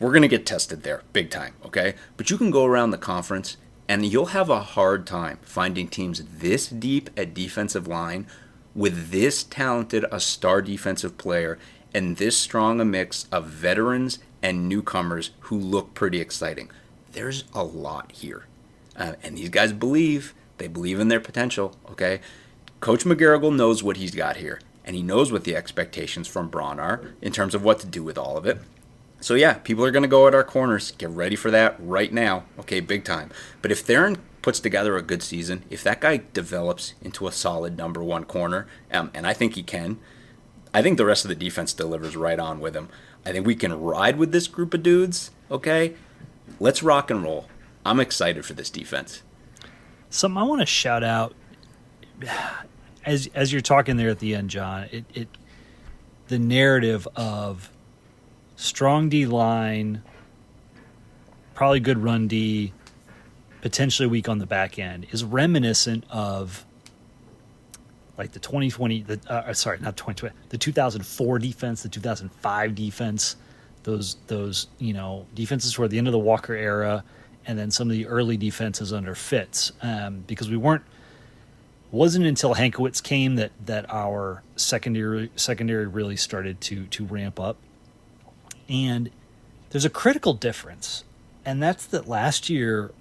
S2: we're going to get tested there big time, okay? But you can go around the conference, and you'll have a hard time finding teams this deep at defensive line with this talented a star defensive player and this strong a mix of veterans and newcomers who look pretty exciting. There's a lot here. And these guys believe in their potential, okay? Coach McGarrigle knows what he's got here. And he knows what the expectations from Braun are in terms of what to do with all of it. So yeah, people are going to go at our corners. Get ready for that right now. Okay, big time. But if Theron puts together a good season, if that guy develops into a solid number one corner, and I think he can, I think the rest of the defense delivers right on with him. I think we can ride with this group of dudes, okay? Let's rock and roll. I'm excited for this defense.
S3: Something I want to shout out, as you're talking there at the end, John, the narrative of strong D line, probably good run D, potentially weak on the back end, is reminiscent of like the 2020, not 2020, the 2004 defense, the 2005 defense, those defenses toward the end of the Walker era, and then some of the early defenses under Fitz, because wasn't until Hankowitz came that our secondary really started to ramp up. And there's a critical difference, and that's that last year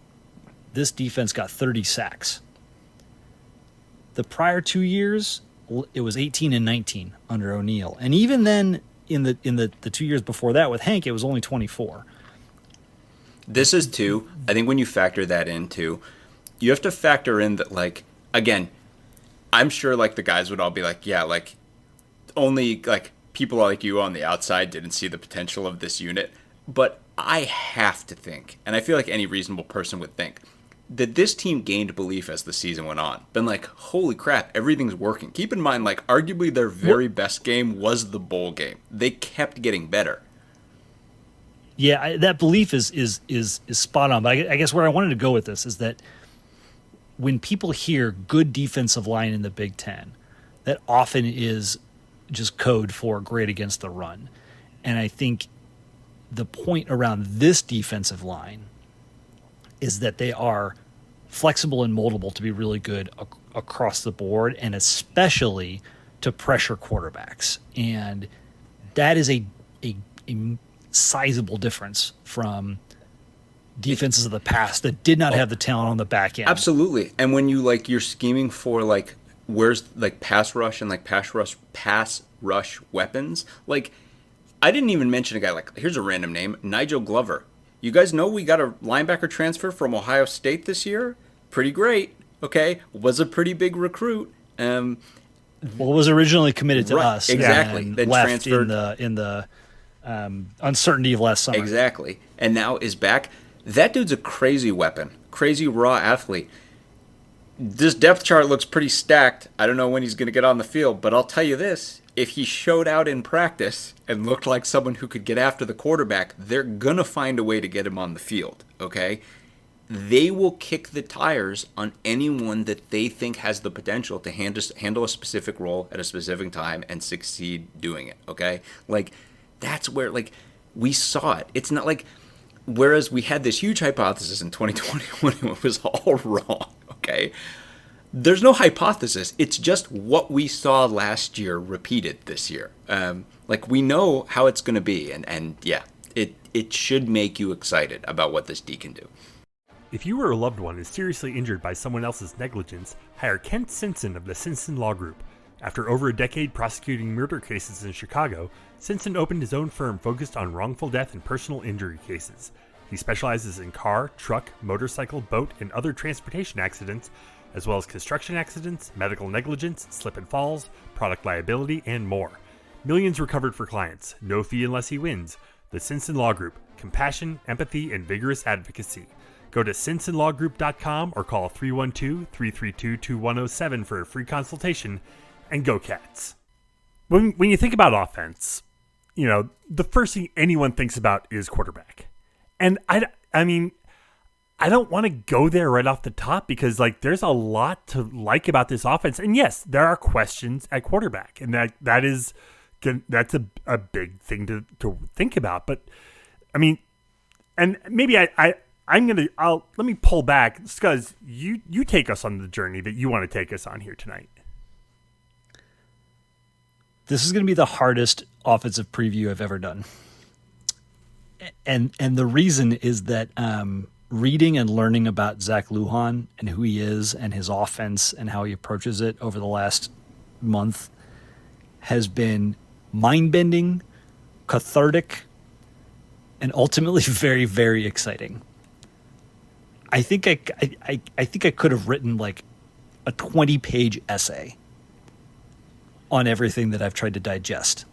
S3: this defense got 30 sacks. The prior 2 years, it was 18 and 19 under O'Neill. And even then, in the 2 years before that with Hank, it was only 24.
S2: This is too, I think when you factor that in too, you have to factor in that, like, again, I'm sure like the guys would all be like, yeah, like only like people like you on the outside didn't see the potential of this unit. But I have to think, and I feel like any reasonable person would think, that this team gained belief as the season went on. Been like, holy crap, everything's working. Keep in mind, like, arguably their very best game was the bowl game. They kept getting better.
S3: Yeah, that belief is spot on. But I guess where I wanted to go with this is that when people hear good defensive line in the Big Ten, that often is just code for great against the run. And I think the point around this defensive line is that they are flexible and moldable to be really good across the board, and especially to pressure quarterbacks. And that is a sizable difference from defenses of the past that did not have the talent on the back end.
S2: Absolutely. And when you're scheming for like where's like pass rush and like pass rush weapons, like I didn't even mention a guy like, here's a random name, Nigel Glover. You guys know we got a linebacker transfer from Ohio State this year. Pretty great. Okay, was a pretty big recruit.
S3: Was originally committed to us.
S2: Exactly.
S3: And
S2: then
S3: left
S2: transferred
S3: in the uncertainty of last summer.
S2: Exactly. And now is back. That dude's a crazy weapon, crazy raw athlete. This depth chart looks pretty stacked. I don't know when he's going to get on the field, but I'll tell you this. If he showed out in practice and looked like someone who could get after the quarterback, they're going to find a way to get him on the field, okay? They will kick the tires on anyone that they think has the potential to handle a specific role at a specific time and succeed doing it, okay? Like, that's where, like, we saw it. It's not like, whereas we had this huge hypothesis in 2020 when it was all wrong, okay? There's no hypothesis. It's just what we saw last year repeated this year. Like, we know how it's going to be. And yeah, it should make you excited about what this D can do.
S1: If you or a loved one is seriously injured by someone else's negligence, hire Kent Simpson of the Simpson Law Group. After over a decade prosecuting murder cases in Chicago, Simpson opened his own firm focused on wrongful death and personal injury cases. He specializes in car, truck, motorcycle, boat, and other transportation accidents, as well as construction accidents, medical negligence, slip and falls, product liability, and more. Millions recovered for clients. No fee unless he wins. The Simpson Law Group. Compassion, empathy, and vigorous advocacy. Go to simpsonlawgroup.com or call 312-332-2107 for a free consultation. And go Cats. When you think about offense, you know, the first thing anyone thinks about is quarterback. And I mean, I don't want to go there right off the top because, like, there's a lot to like about this offense. And yes, there are questions at quarterback, and that's a big thing to think about. But I mean, and maybe let me pull back because you take us on the journey that you want to take us on here tonight.
S3: This is going to be the hardest offensive preview I've ever done. And the reason is that reading and learning about Zach Lujan and who he is and his offense and how he approaches it over the last month has been mind-bending, cathartic, and ultimately very, very exciting. I think I could have written like a 20-page essay on everything that I've tried to digest.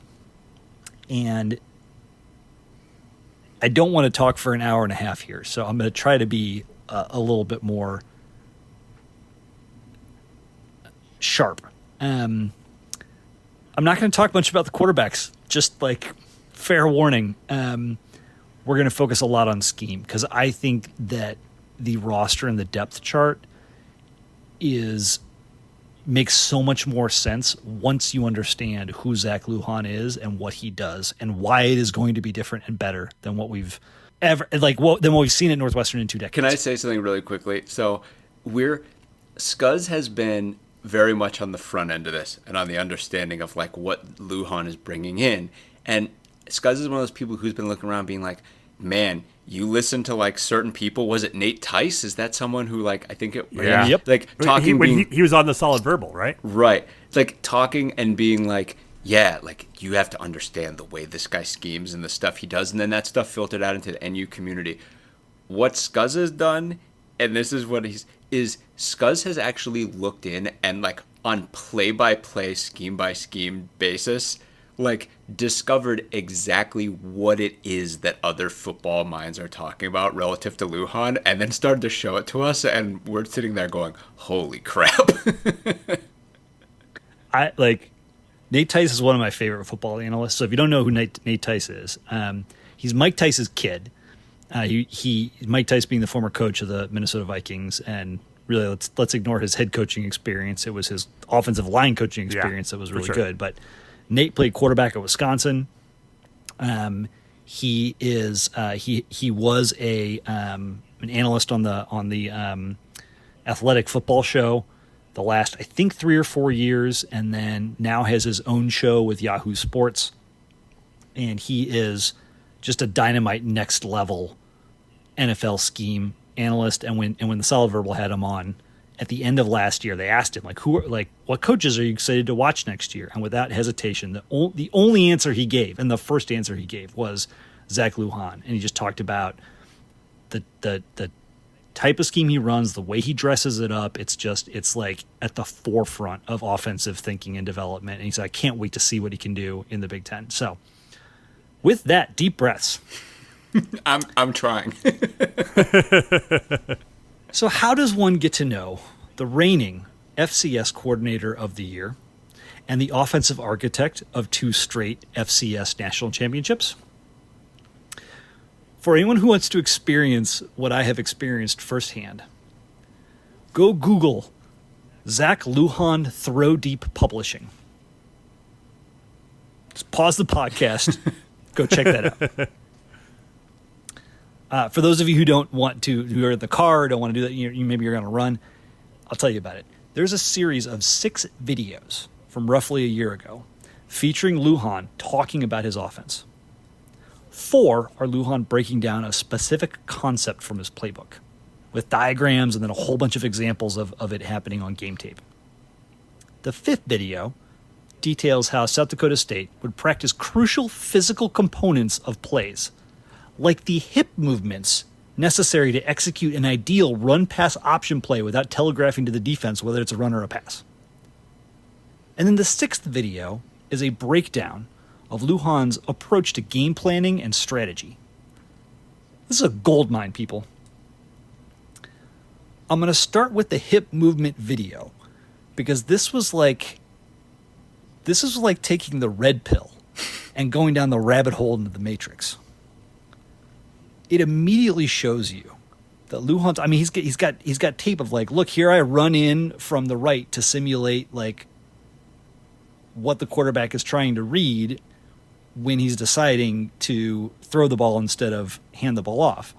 S3: And I don't want to talk for an hour and a half here, so I'm going to try to be a little bit more sharp. I'm not going to talk much about the quarterbacks, just like fair warning. We're going to focus a lot on scheme because I think that the roster and the depth chart makes so much more sense once you understand who Zach Lujan is and what he does and why it is going to be different and better than what we've seen at Northwestern in 2 decades.
S2: Can I say something really quickly? So Scuzz has been very much on the front end of this and on the understanding of like what Lujan is bringing in. And Scuzz is one of those people who's been looking around being like, man, you listen to like certain people. Was it Nate Tice? Is that someone who like, I think it,
S1: yeah.
S3: Yep.
S2: Like talking,
S1: he was on the Solid Verbal, right?
S2: Right. It's like talking and being like, yeah, like you have to understand the way this guy schemes and the stuff he does. And then that stuff filtered out into the NU community. What Scuzz has done, and this is what Scuzz has actually looked in and like on play-by-play, scheme-by-scheme basis, like discovered exactly what it is that other football minds are talking about relative to Lujan, and then started to show it to us, and we're sitting there going, holy crap.
S3: Nate Tice is one of my favorite football analysts. So if you don't know who Nate Tice is, he's Mike Tice's kid. Mike Tice being the former coach of the Minnesota Vikings, and really let's ignore his head coaching experience. It was his offensive line coaching experience that was really good. But Nate played quarterback at Wisconsin. He was an analyst on the Athletic Football Show the last, I think, 3 or 4 years, and then now has his own show with Yahoo Sports. And he is just a dynamite next level NFL scheme analyst. And when the Solid Verbal had him on at the end of last year, they asked him what coaches are you excited to watch next year? And without hesitation, the only answer he gave, and the first answer he gave, was Zach Lujan. And he just talked about the type of scheme he runs, the way he dresses it up. It's like at the forefront of offensive thinking and development. And he said, I can't wait to see what he can do in the Big Ten. So with that, deep breaths.
S2: I'm trying.
S3: So how does one get to know the reigning FCS coordinator of the year and the offensive architect of 2 straight FCS national championships? For anyone who wants to experience what I have experienced firsthand, go Google Zach Lujan Throw Deep Publishing. Just pause the podcast. Go check that out. For those of you who who are in the car, don't want to do that, maybe you're going to run, I'll tell you about it. There's a series of 6 videos from roughly a year ago featuring Lujan talking about his offense. 4 are Lujan breaking down a specific concept from his playbook. with diagrams and then a whole bunch of examples of it happening on game tape. The 5th video details how South Dakota State would practice crucial physical components of plays, like the hip movements necessary to execute an ideal run-pass option play without telegraphing to the defense whether it's a run or a pass. And then the 6th video is a breakdown of Lujan's approach to game planning and strategy. This is a goldmine, people. I'm going to start with the hip movement video because this was like taking the red pill and going down the rabbit hole into the Matrix. It immediately shows you that Lujan's, I mean, he's got tape of like, look, here I run in from the right to simulate like what the quarterback is trying to read when he's deciding to throw the ball instead of hand the ball off.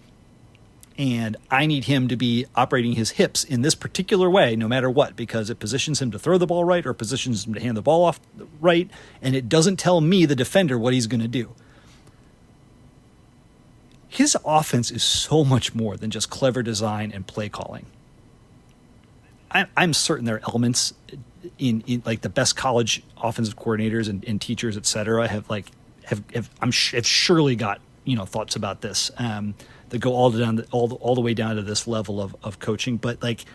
S3: And I need him to be operating his hips in this particular way, no matter what, because it positions him to throw the ball right or positions him to hand the ball off right, and it doesn't tell me, the defender, what he's going to do. His offense is so much more than just clever design and play calling. I'm certain there are elements in like the best college offensive coordinators and teachers, et cetera, have surely got thoughts about this that go all the way down to this level of coaching. But like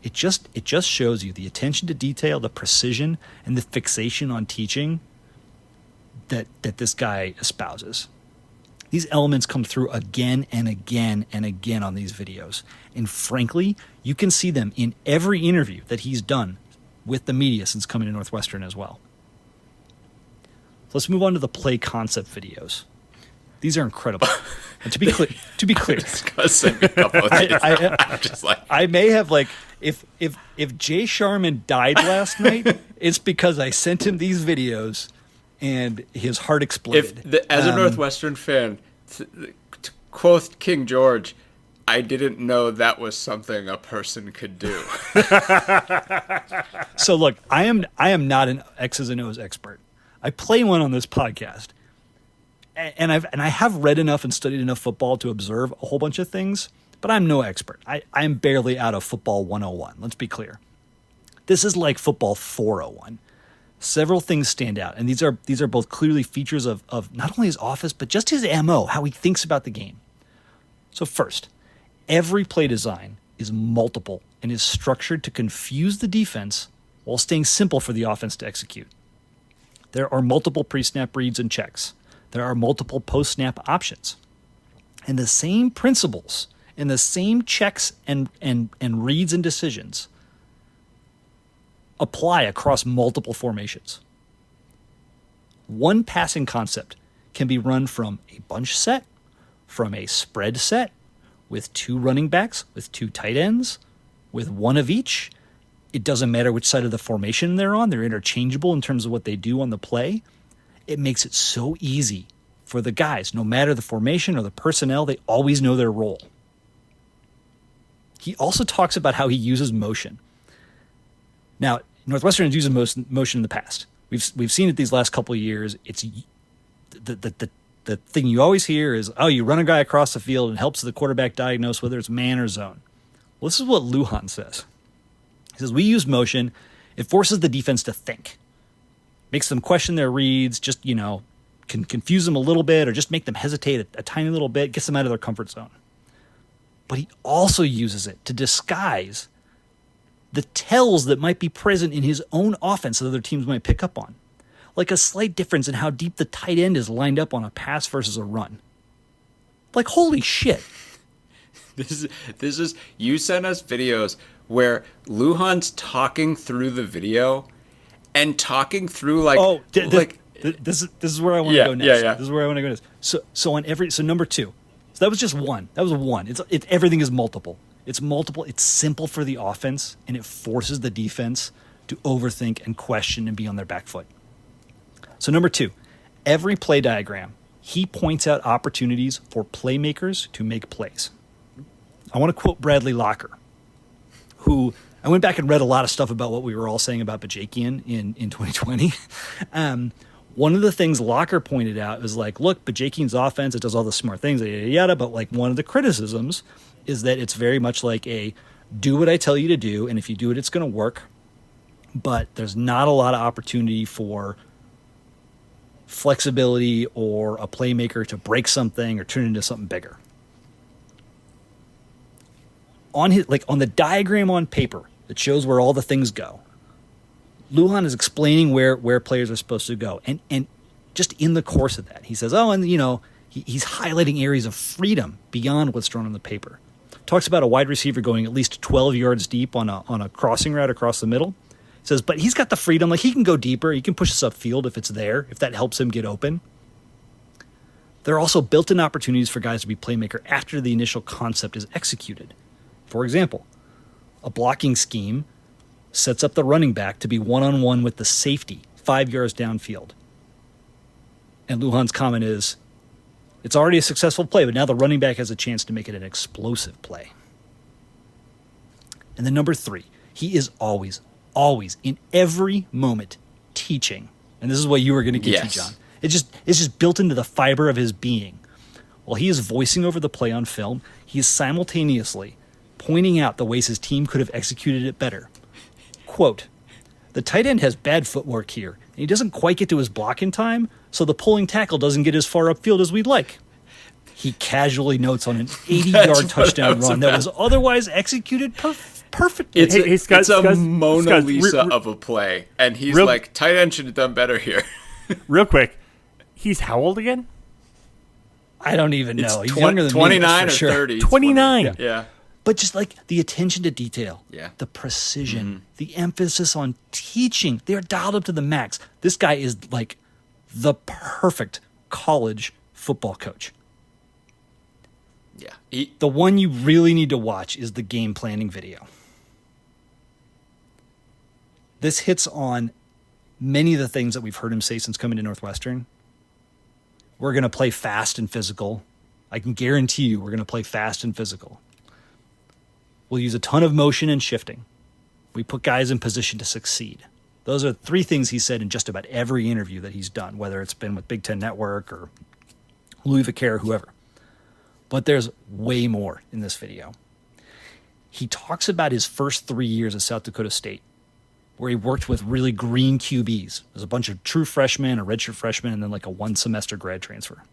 S3: it just shows you the attention to detail, the precision, and the fixation on teaching that this guy espouses. These elements come through again and again and again on these videos. And frankly, you can see them in every interview that he's done with the media since coming to Northwestern as well. So let's move on to the play concept videos. These are incredible. And to be clear,
S2: discussing a couple of these. I'm just like,
S3: I may have like if Jay Sharman died last night, it's because I sent him these videos and his heart exploded.
S2: As a Northwestern fan, to quote King George, I didn't know that was something a person could do.
S3: So look, I am not an X's and O's expert. I play one on this podcast. And I have read enough and studied enough football to observe a whole bunch of things, but I'm no expert. I'm barely out of football 101. Let's be clear. This is like football 401. Several things stand out, and these are both clearly features of not only his office, but just his MO, how he thinks about the game. So first, every play design is multiple and is structured to confuse the defense while staying simple for the offense to execute. There are multiple pre-snap reads and checks. There are multiple post-snap options. And the same principles and the same checks and reads and decisions apply across multiple formations. One passing concept can be run from a bunch set, from a spread set, with 2 running backs, with 2 tight ends, with 1 of each. It doesn't matter which side of the formation they're on. They're interchangeable in terms of what they do on the play. It makes it so easy for the guys. No matter the formation or the personnel, they always know their role. He also talks about how he uses motion. Now, Northwestern has used motion in the past. We've seen it these last couple of years. It's the thing you always hear is, oh, you run a guy across the field and it helps the quarterback diagnose whether it's man or zone. Well, this is what Lujan says. He says, we use motion. It forces the defense to think. Makes them question their reads, just, can confuse them a little bit or just make them hesitate a tiny little bit, gets them out of their comfort zone. But he also uses it to disguise the tells that might be present in his own offense that other teams might pick up on. Like a slight difference in how deep the tight end is lined up on a pass versus a run. Like, holy shit.
S2: This is you sent us videos where Lujan's talking through the video and talking through
S3: this is where I want to go next.
S2: Yeah.
S3: This is where I want to go next. So number 2. So that was just one. That was one. It's everything is multiple. It's multiple. It's simple for the offense, and it forces the defense to overthink and question and be on their back foot. So number 2, every play diagram, he points out opportunities for playmakers to make plays. I want to quote Bradley Locker, who I went back and read a lot of stuff about what we were all saying about Bajakian in 2020. One of the things Locker pointed out was like, look, Bajakian's offense, it does all the smart things, yada, yada, but like one of the criticisms is that it's very much like a do what I tell you to do, and if you do it, it's going to work. But there's not a lot of opportunity for flexibility or a playmaker to break something or turn it into something bigger. On the diagram on paper that shows where all the things go, Lujan is explaining where players are supposed to go. And just in the course of that, he says, he's highlighting areas of freedom beyond what's drawn on the paper. Talks about a wide receiver going at least 12 yards deep on a crossing route across the middle. Says, but he's got the freedom. Like, he can go deeper. He can push us upfield if it's there, if that helps him get open. There are also built-in opportunities for guys to be playmaker after the initial concept is executed. For example, a blocking scheme sets up the running back to be one-on-one with the safety 5 yards downfield. And Lujan's comment is, it's already a successful play, but now the running back has a chance to make it an explosive play. And then number 3, he is always in every moment teaching. And this is what you were going to get to, John. It's just built into the fiber of his being. While he is voicing over the play on film, he is simultaneously pointing out the ways his team could have executed it better. Quote, the tight end has bad footwork here, and he doesn't quite get to his block in time, so the pulling tackle doesn't get as far upfield as we'd like. He casually notes on an 80-yard touchdown run that was otherwise executed perfectly.
S2: It's a Mona Lisa of a play, and he's like, tight end should have done better here.
S1: Real quick, he's how old again?
S3: I don't even know. He's younger than
S2: 29
S3: me,
S2: or
S3: sure.
S2: 30.
S1: 29.
S2: Yeah.
S3: But just like the attention to detail, the precision, the emphasis on teaching, they're dialed up to the max. This guy is like the perfect college football coach.
S2: Yeah.
S3: The one you really need to watch is the game planning video. This hits on many of the things that we've heard him say since coming to Northwestern. We're going to play fast and physical. I can guarantee you we're going to play fast and physical. We'll use a ton of motion and shifting. We put guys in position to succeed. Those are 3 things he said in just about every interview that he's done, whether it's been with Big Ten Network or Louis Vaquer or whoever. But there's way more in this video. He talks about his first 3 years at South Dakota State, where he worked with really green QBs. There's a bunch of true freshmen, a redshirt freshman, and then like a 1-semester grad transfer.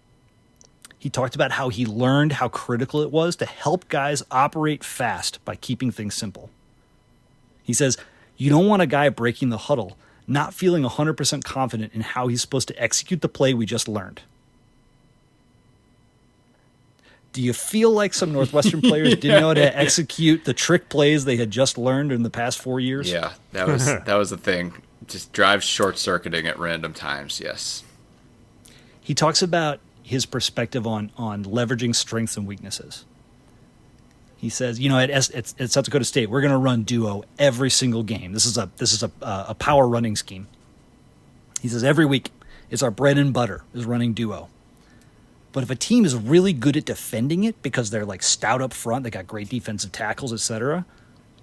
S3: He talked about how he learned how critical it was to help guys operate fast by keeping things simple. He says, you don't want a guy breaking the huddle, not feeling 100% confident in how he's supposed to execute the play we just learned. Do you feel like some Northwestern players didn't know how to execute the trick plays they had just learned in the past 4 years?
S2: Yeah, that was the thing. Just drives short-circuiting at random times, yes.
S3: He talks about his perspective on leveraging strengths and weaknesses. He says, at South Dakota State, we're going to run duo every single game. This is a power running scheme. He says every week it's our bread and butter is running duo. But if a team is really good at defending it because they're like stout up front, they got great defensive tackles, etc.,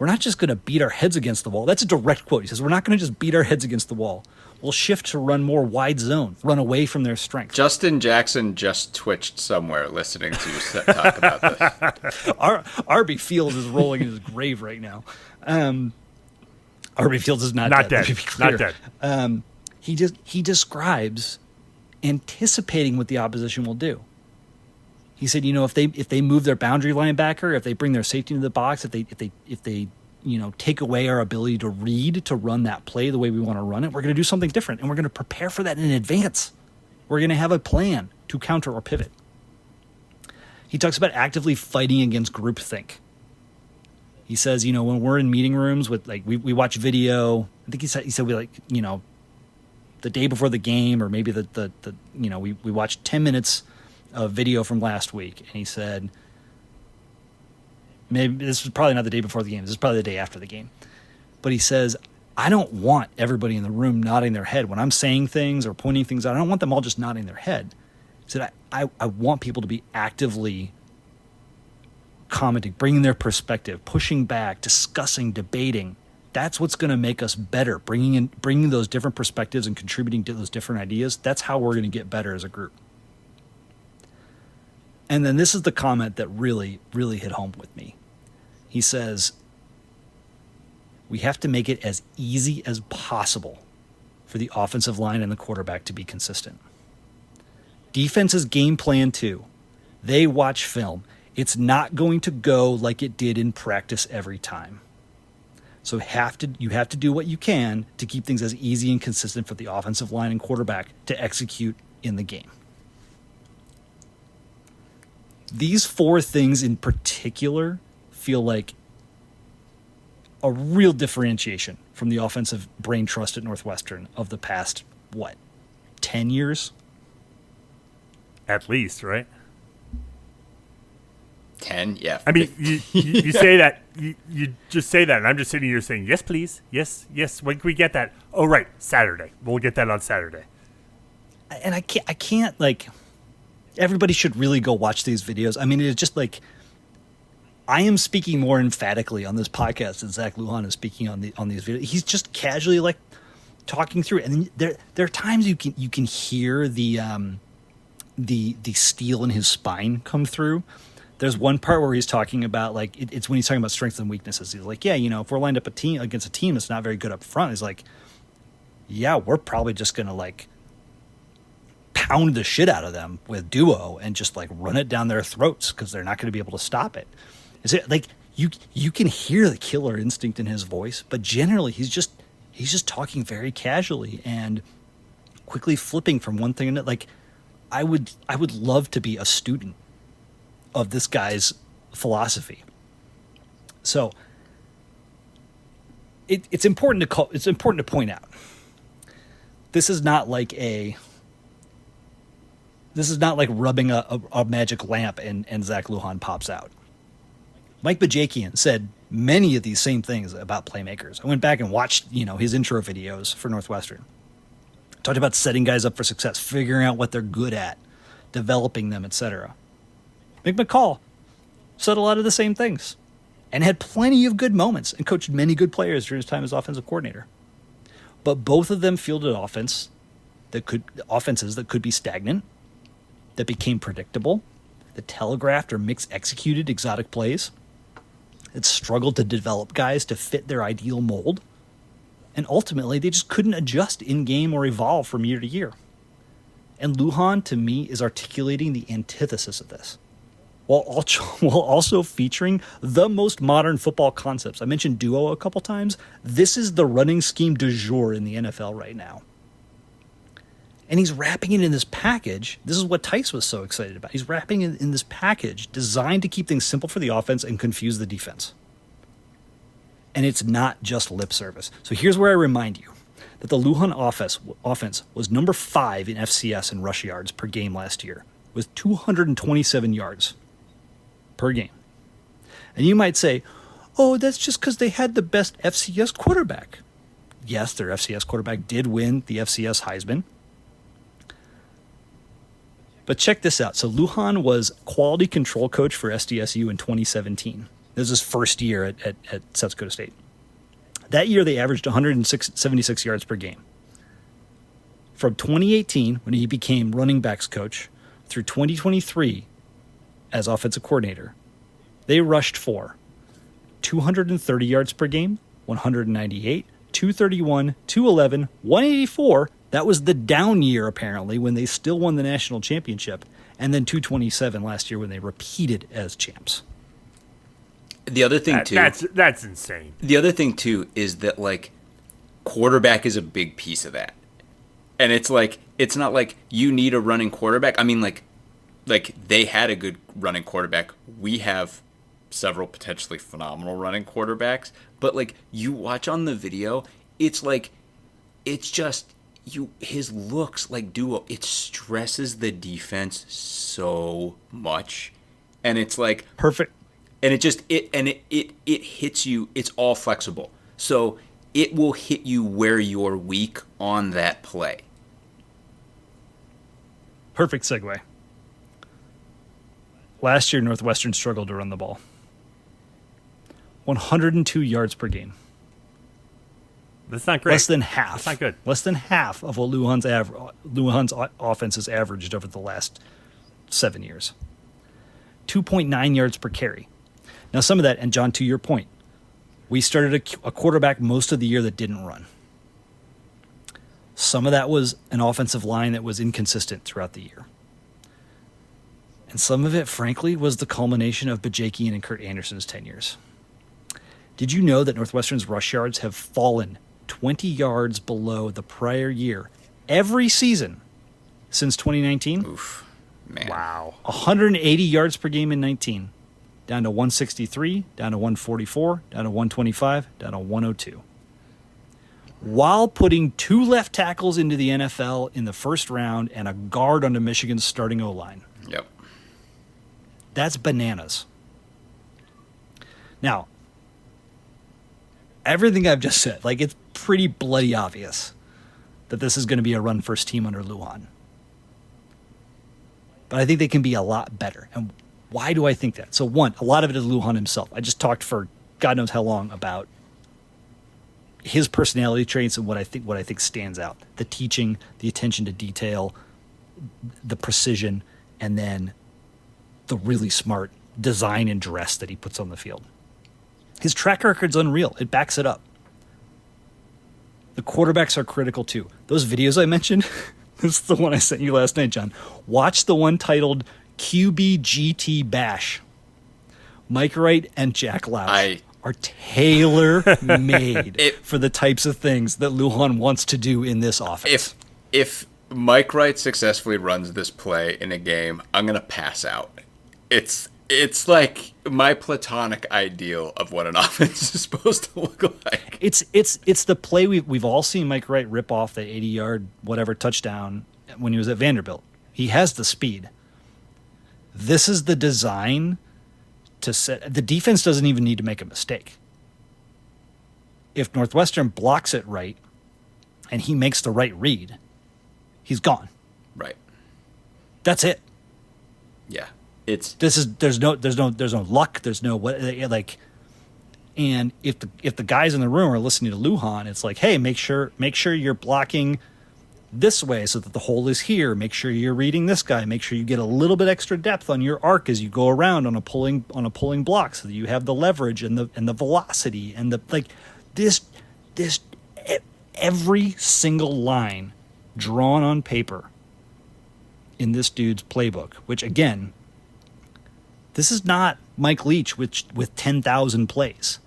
S3: we're not just going to beat our heads against the wall. That's a direct quote. He says, we're not going to just beat our heads against the wall. We'll shift to run more wide zone, run away from their strength.
S2: Justin Jackson just twitched somewhere listening to you talk about this.
S3: RB Fields is rolling in his grave right now. RB Fields is not dead.
S1: Not dead.
S3: He describes anticipating what the opposition will do. He said, if they move their boundary linebacker, if they bring their safety into the box, if they take away our ability to read, to run that play the way we want to run it, we're going to do something different, and we're going to prepare for that in advance. We're going to have a plan to counter or pivot. He talks about actively fighting against groupthink. He says, when we're in meeting rooms with we watch video. I think he said we the day before the game, or maybe we watched 10 minutes of video from last week, and he said, maybe this was probably not the day before the game. This is probably the day after the game. But he says, I don't want everybody in the room nodding their head. When I'm saying things or pointing things out, I don't want them all just nodding their head. He said, I want people to be actively commenting, bringing their perspective, pushing back, discussing, debating. That's what's going to make us better, bringing those different perspectives and contributing to those different ideas. That's how we're going to get better as a group. And then this is the comment that really, really hit home with me. He says, we have to make it as easy as possible for the offensive line and the quarterback to be consistent. Defense is game plan too. They watch film. It's not going to go like it did in practice every time. So you have to do what you can to keep things as easy and consistent for the offensive line and quarterback to execute in the game. These 4 things in particular feel like a real differentiation from the offensive brain trust at Northwestern of the past, 10 years?
S1: At least, right?
S2: 10, yeah.
S1: I mean, you say that, you just say that, and I'm just sitting here saying, yes, please, yes, when can we get that? Oh, right, Saturday. We'll get that on Saturday.
S3: And I can't like, everybody should really go watch these videos. I mean, it's just like, I am speaking more emphatically on this podcast than Zach Lujan is speaking on these videos. He's just casually like talking through it. And there are times you can hear the steel in his spine come through. There's one part where he's talking about like it's when he's talking about strengths and weaknesses. He's like, yeah, if we're lined up against a team that's not very good up front, he's like, yeah, we're probably just gonna like pound the shit out of them with duo and just like run it down their throats because they're not going to be able to stop it. Is it like you can hear the killer instinct in his voice, but generally he's just talking very casually and quickly flipping from one thing to another. Like I would love to be a student of this guy's philosophy. So it's important to point out this is not like rubbing a magic lamp and Zach Lujan pops out. Mike Bajakian said many of these same things about playmakers. I went back and watched, his intro videos for Northwestern. Talked about setting guys up for success, figuring out what they're good at, developing them, etc. Mick McCall said a lot of the same things and had plenty of good moments and coached many good players during his time as offensive coordinator. But both of them fielded offenses that could be stagnant, that became predictable, that telegraphed or mix-executed exotic plays, that struggled to develop guys to fit their ideal mold, and ultimately they just couldn't adjust in-game or evolve from year to year. And Lujan, to me, is articulating the antithesis of this, while also featuring the most modern football concepts. I mentioned duo a couple times. This is the running scheme du jour in the NFL right now. And he's wrapping it in this package. This is what Tice was so excited about. He's wrapping it in this package designed to keep things simple for the offense and confuse the defense. And it's not just lip service. So here's where I remind you that the Lujan offense was number 5 in FCS in rush yards per game last year, with 227 yards per game. And you might say, oh, that's just because they had the best FCS quarterback. Yes, their FCS quarterback did win the FCS Heisman. But check this out. So Lujan was quality control coach for SDSU in 2017. This was his first year at South Dakota State. That year, they averaged 176 yards per game. From 2018, when he became running backs coach, through 2023 as offensive coordinator, they rushed for 230 yards per game, 198, 231, 211, 184. That was the down year, apparently, when they still won the national championship, and then 227 last year when they repeated as champs.
S2: The other thing, too...
S1: That's insane.
S2: The other thing, too, is that, like, quarterback is a big piece of that. And it's like, it's not like you need a running quarterback. I mean, like they had a good running quarterback. We have several potentially phenomenal running quarterbacks. But, like, you watch on the video, it's like, it's just... his looks like duo, it stresses the defense so much, and it's like
S3: perfect,
S2: and it hits you. It's all flexible, so it will hit you where you're weak on that play.
S3: Perfect segue. Last year, Northwestern struggled to run the ball. 102 yards per game.
S1: That's not great.
S3: Less than half.
S1: That's not good.
S3: Less than half of what Lujan's offense has averaged over the last 7 years. 2.9 yards per carry. Now, some of that, and John, to your point, we started a quarterback most of the year that didn't run. Some of that was an offensive line that was inconsistent throughout the year. And some of it, frankly, was the culmination of Bajakian and Kurt Anderson's tenures. Did you know that Northwestern's rush yards have fallen 20 yards below the prior year every season since 2019?
S2: Oof, man.
S3: Wow. 180 yards per game in 19, down to 163, down to 144, down to 125, down to 102. While putting 2 left tackles into the NFL in the first round and a guard onto Michigan's starting O-line.
S2: Yep.
S3: That's bananas. Now, everything I've just said, like, it's pretty bloody obvious that this is going to be a run-first team under Lujan. But I think they can be a lot better. And why do I think that? So, one, a lot of it is Lujan himself. I just talked for God knows how long about his personality traits and what I think stands out. The teaching, the attention to detail, the precision, and then the really smart design and dress that he puts on the field. His track record's unreal. It backs it up. The quarterbacks are critical too. Those videos I mentioned, this is the one I sent you last night, John. Watch the one titled QB Bash. Mike Wright and Jack Lausch are tailor-made for the types of things that Lujan wants to do in this offense.
S2: If Mike Wright successfully runs this play in a game, I'm going to pass out. It's like my platonic ideal of what an offense is supposed to look like.
S3: It's the play we've all seen Mike Wright rip off the 80-yard whatever touchdown when he was at Vanderbilt. He has the speed. This is the design to set. The defense doesn't even need to make a mistake. If Northwestern blocks it right and he makes the right read, he's gone.
S2: Right.
S3: That's it.
S2: Yeah.
S3: There's no luck. There's no what like, and if the guys in the room are listening to Lujan, it's like, hey, make sure you're blocking this way so that the hole is here. Make sure you're reading this guy. Make sure you get a little bit extra depth on your arc as you go around on a pulling block so that you have the leverage and the velocity and the like. This every single line drawn on paper in this dude's playbook, which again. This is not Mike Leach with 10,000 plays.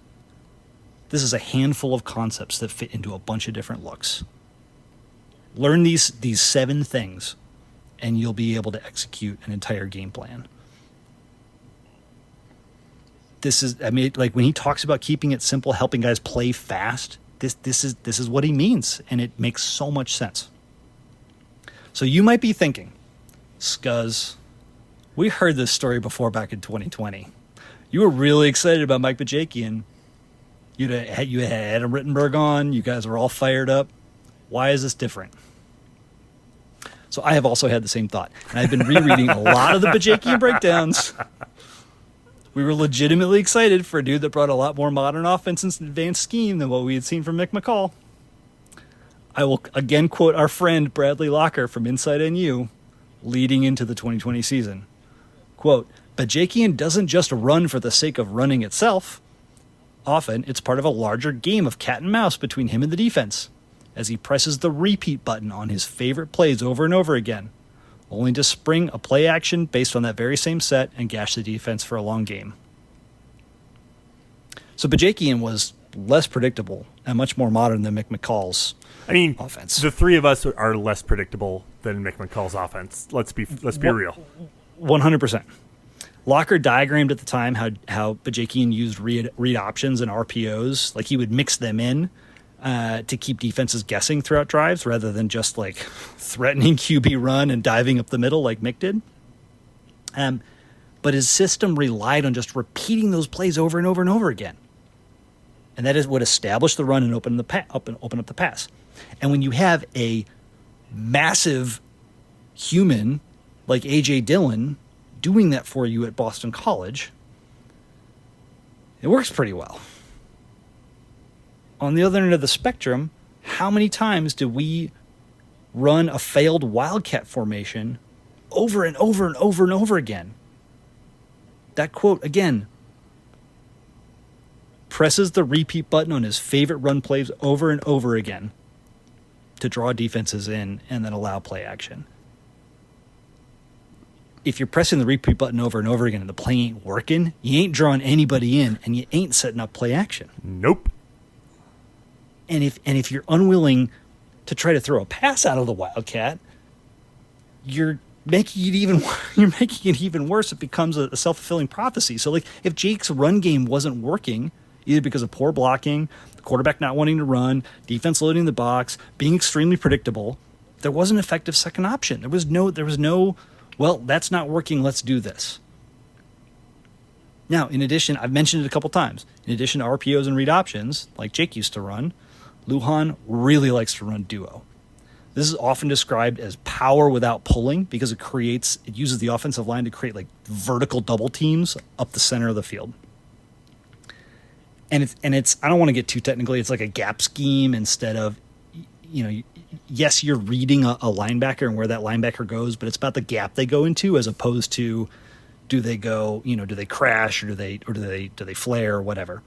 S3: This is a handful of concepts that fit into a bunch of different looks. Learn these 7 things, and you'll be able to execute an entire game plan. This is, I mean, like when he talks about keeping it simple, helping guys play fast, this is what he means, and it makes so much sense. So you might be thinking, Scuzz, we heard this story before back in 2020. You were really excited about Mike Bajakian. You had Adam Rittenberg on. You guys were all fired up. Why is this different? So I have also had the same thought. And I've been rereading a lot of the Bajakian breakdowns. We were legitimately excited for a dude that brought a lot more modern offense and advanced scheme than what we had seen from Mick McCall. I will again quote our friend Bradley Locker from Inside NU leading into the 2020 season. Quote, Bajakian doesn't just run for the sake of running itself. Often, it's part of a larger game of cat and mouse between him and the defense, as he presses the repeat button on his favorite plays over and over again, only to spring a play action based on that very same set and gash the defense for a long game. So Bajakian was less predictable and much more modern than Mick McCall's offense.
S1: The three of us are less predictable than Mick McCall's offense. Let's be real.
S3: 100%. Locker diagrammed at the time how Bajakian used read options and RPOs. Like he would mix them in to keep defenses guessing throughout drives rather than just like threatening QB run and diving up the middle like Mick did. But his system relied on just repeating those plays over and over and over again. And that is what established the run and open up the pass. And when you have a massive human like A.J. Dillon doing that for you at Boston College, it works pretty well. On the other end of the spectrum, how many times do we run a failed Wildcat formation over and over and over and over again? that quote, again, presses the repeat button on his favorite run plays over and over again to draw defenses in and then allow play action. If you're pressing the repeat button over and over again and the play ain't working, you ain't drawing anybody in and you ain't setting up play action.
S1: Nope.
S3: And if you're unwilling to try to throw a pass out of the Wildcat, you're making it even worse. It becomes a self-fulfilling prophecy. So like if Jake's run game wasn't working, either because of poor blocking, the quarterback not wanting to run, defense loading the box, being extremely predictable, there was an effective second option. There was no, well, that's not working, let's do this. Now, in addition, I've mentioned it a couple times, in addition to RPOs and read options, like Jake used to run, Lujan really likes to run duo. This is often described as power without pulling because it uses the offensive line to create like vertical double teams up the center of the field. And it's I don't want to get too technically, it's like a gap scheme instead of, yes, you're reading a linebacker and where that linebacker goes, but it's about the gap they go into as opposed to do they crash or do they flare or whatever.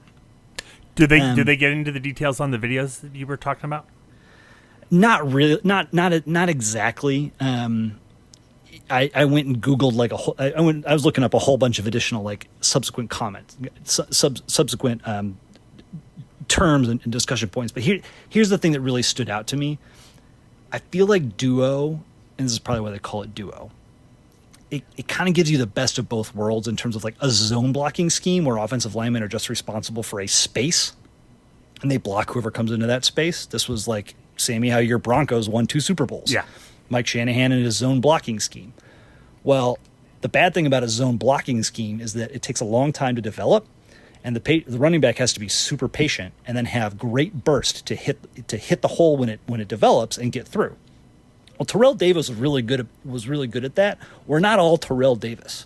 S1: Do they get into the details on the videos that you were talking about?
S3: Not really, not exactly. I went and Googled I was looking up a whole bunch of additional like subsequent comments, subsequent terms and discussion points. But here's the thing that really stood out to me. I feel like duo, and this is probably why they call it duo. It kind of gives you the best of both worlds in terms of like a zone blocking scheme where offensive linemen are just responsible for a space and they block whoever comes into that space. This was like, Sammy, how your Broncos won 2 Super Bowls.
S1: Yeah.
S3: Mike Shanahan and his zone blocking scheme. Well, the bad thing about a zone blocking scheme is that it takes a long time to develop, and the running back has to be super patient and then have great burst to hit the hole when it develops and get through. Well, Terrell Davis was really good at that. We're not all Terrell Davis.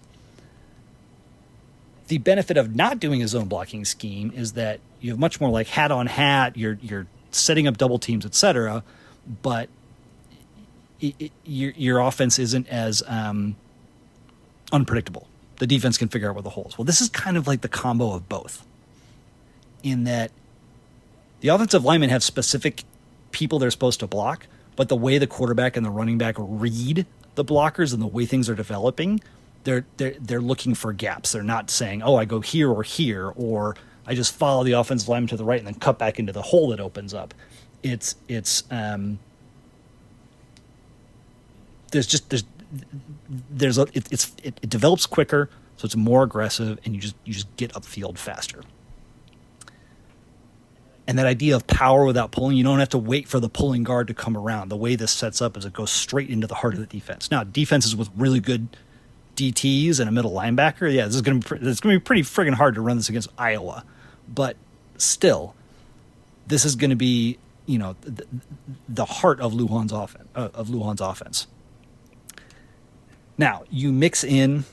S3: The benefit of not doing a zone blocking scheme is that you have much more like hat on hat. You're setting up double teams, etc. But your offense isn't as unpredictable. The defense can figure out where the holes. Well, this is kind of like the combo of both, in that the offensive linemen have specific people they're supposed to block, but the way the quarterback and the running back read the blockers and the way things are developing, they're looking for gaps. They're not saying, oh, I go here, or I just follow the offensive lineman to the right and then cut back into the hole that opens up. It develops quicker, so it's more aggressive, and you just get upfield faster. And that idea of power without pulling, you don't have to wait for the pulling guard to come around. The way this sets up is it goes straight into the heart of the defense. Now, defenses with really good DTs and a middle linebacker, yeah, it's going to be pretty friggin' hard to run this against Iowa. But still, this is going to be, the heart of Lujan's offense. Now, you mix in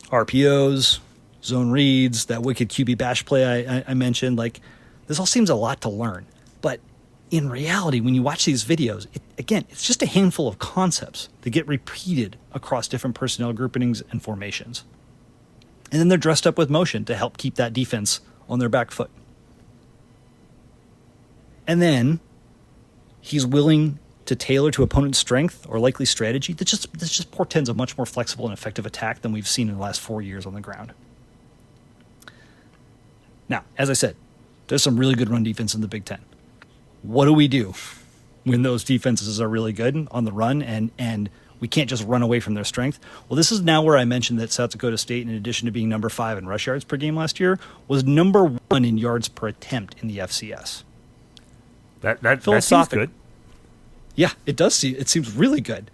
S3: RPOs, zone reads, that wicked QB bash play I mentioned. Like, this all seems a lot to learn. But in reality, when you watch these videos, it's just a handful of concepts that get repeated across different personnel groupings and formations. And then they're dressed up with motion to help keep that defense on their back foot. And then he's willing to tailor to opponent's strength or likely strategy. This just portends a much more flexible and effective attack than we've seen in the last 4 years on the ground. Now, as I said, there's some really good run defense in the Big Ten. What do we do when those defenses are really good on the run and we can't just run away from their strength? Well, this is now where I mentioned that South Dakota State, in addition to being number 5 in rush yards per game last year, was number 1 in yards per attempt in the FCS.
S1: That seems good.
S3: Yeah, it does. It seems really good.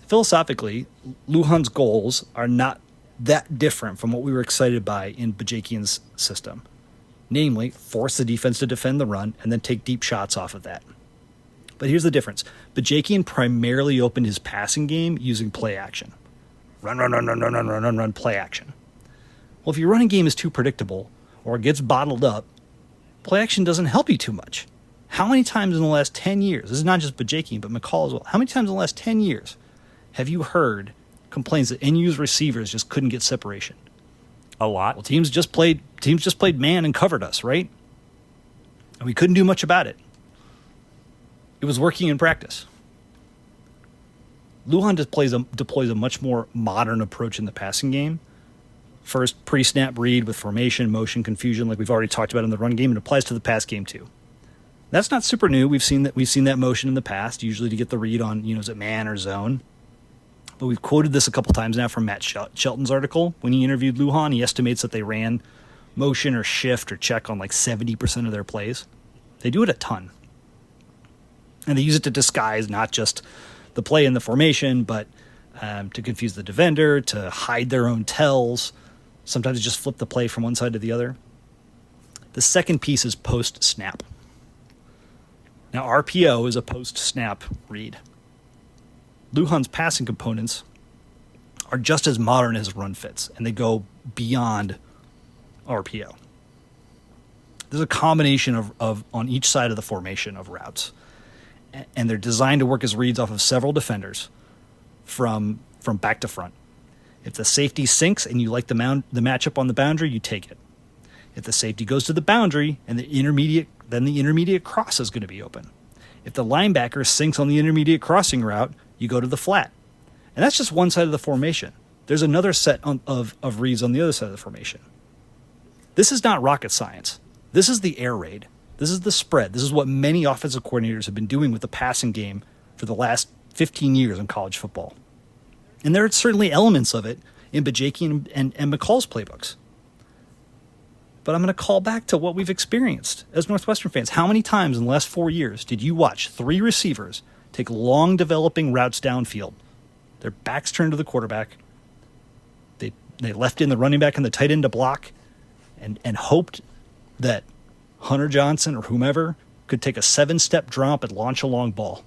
S3: Philosophically, Lujan's goals are not that different from what we were excited by in Bajakian's system. Namely, force the defense to defend the run and then take deep shots off of that. But here's the difference. Bajakian primarily opened his passing game using play action. Run, play action. Well, if your running game is too predictable or it gets bottled up, play action doesn't help you too much. How many times in the last 10 years, this is not just Bajakian, but McCall as well, how many times in the last 10 years have you heard complains that NU's receivers just couldn't get separation.
S1: A lot.
S3: Well, teams just played man and covered us, right? And we couldn't do much about it. It was working in practice. Lujan deploys a much more modern approach in the passing game. First, pre-snap read with formation, motion, confusion, like we've already talked about in the run game. It applies to the pass game too. That's not super new. We've seen that motion in the past, usually to get the read on, is it man or zone. But we've quoted this a couple times now from Matt Shelton's article. When he interviewed Lujan, he estimates that they ran motion or shift or check on like 70% of their plays. They do it a ton. And they use it to disguise not just the play in the formation, but to confuse the defender, to hide their own tells. Sometimes they just flip the play from one side to the other. The second piece is post-snap. Now, RPO is a post-snap read. Lujan's passing components are just as modern as run fits, and they go beyond RPO. There's a combination of on each side of the formation of routes, and they're designed to work as reads off of several defenders from back to front. If the safety sinks and you like the matchup on the boundary, you take it. If the safety goes to the boundary and the intermediate cross is going to be open. If the linebacker sinks on the intermediate crossing route, you go to the flat. And that's just one side of the formation. There's another set of reads on the other side of the formation. This is not rocket science. This is the air raid. This is the spread. This is what many offensive coordinators have been doing with the passing game for the last 15 years in college football. And there are certainly elements of it in Bajakian and McCall's playbooks. But I'm going to call back to what we've experienced as Northwestern fans. How many times in the last 4 years did you watch 3 receivers take long developing routes downfield? Their backs turned to the quarterback. They left in the running back and the tight end to block and hoped that Hunter Johnson or whomever could take a 7-step drop and launch a long ball,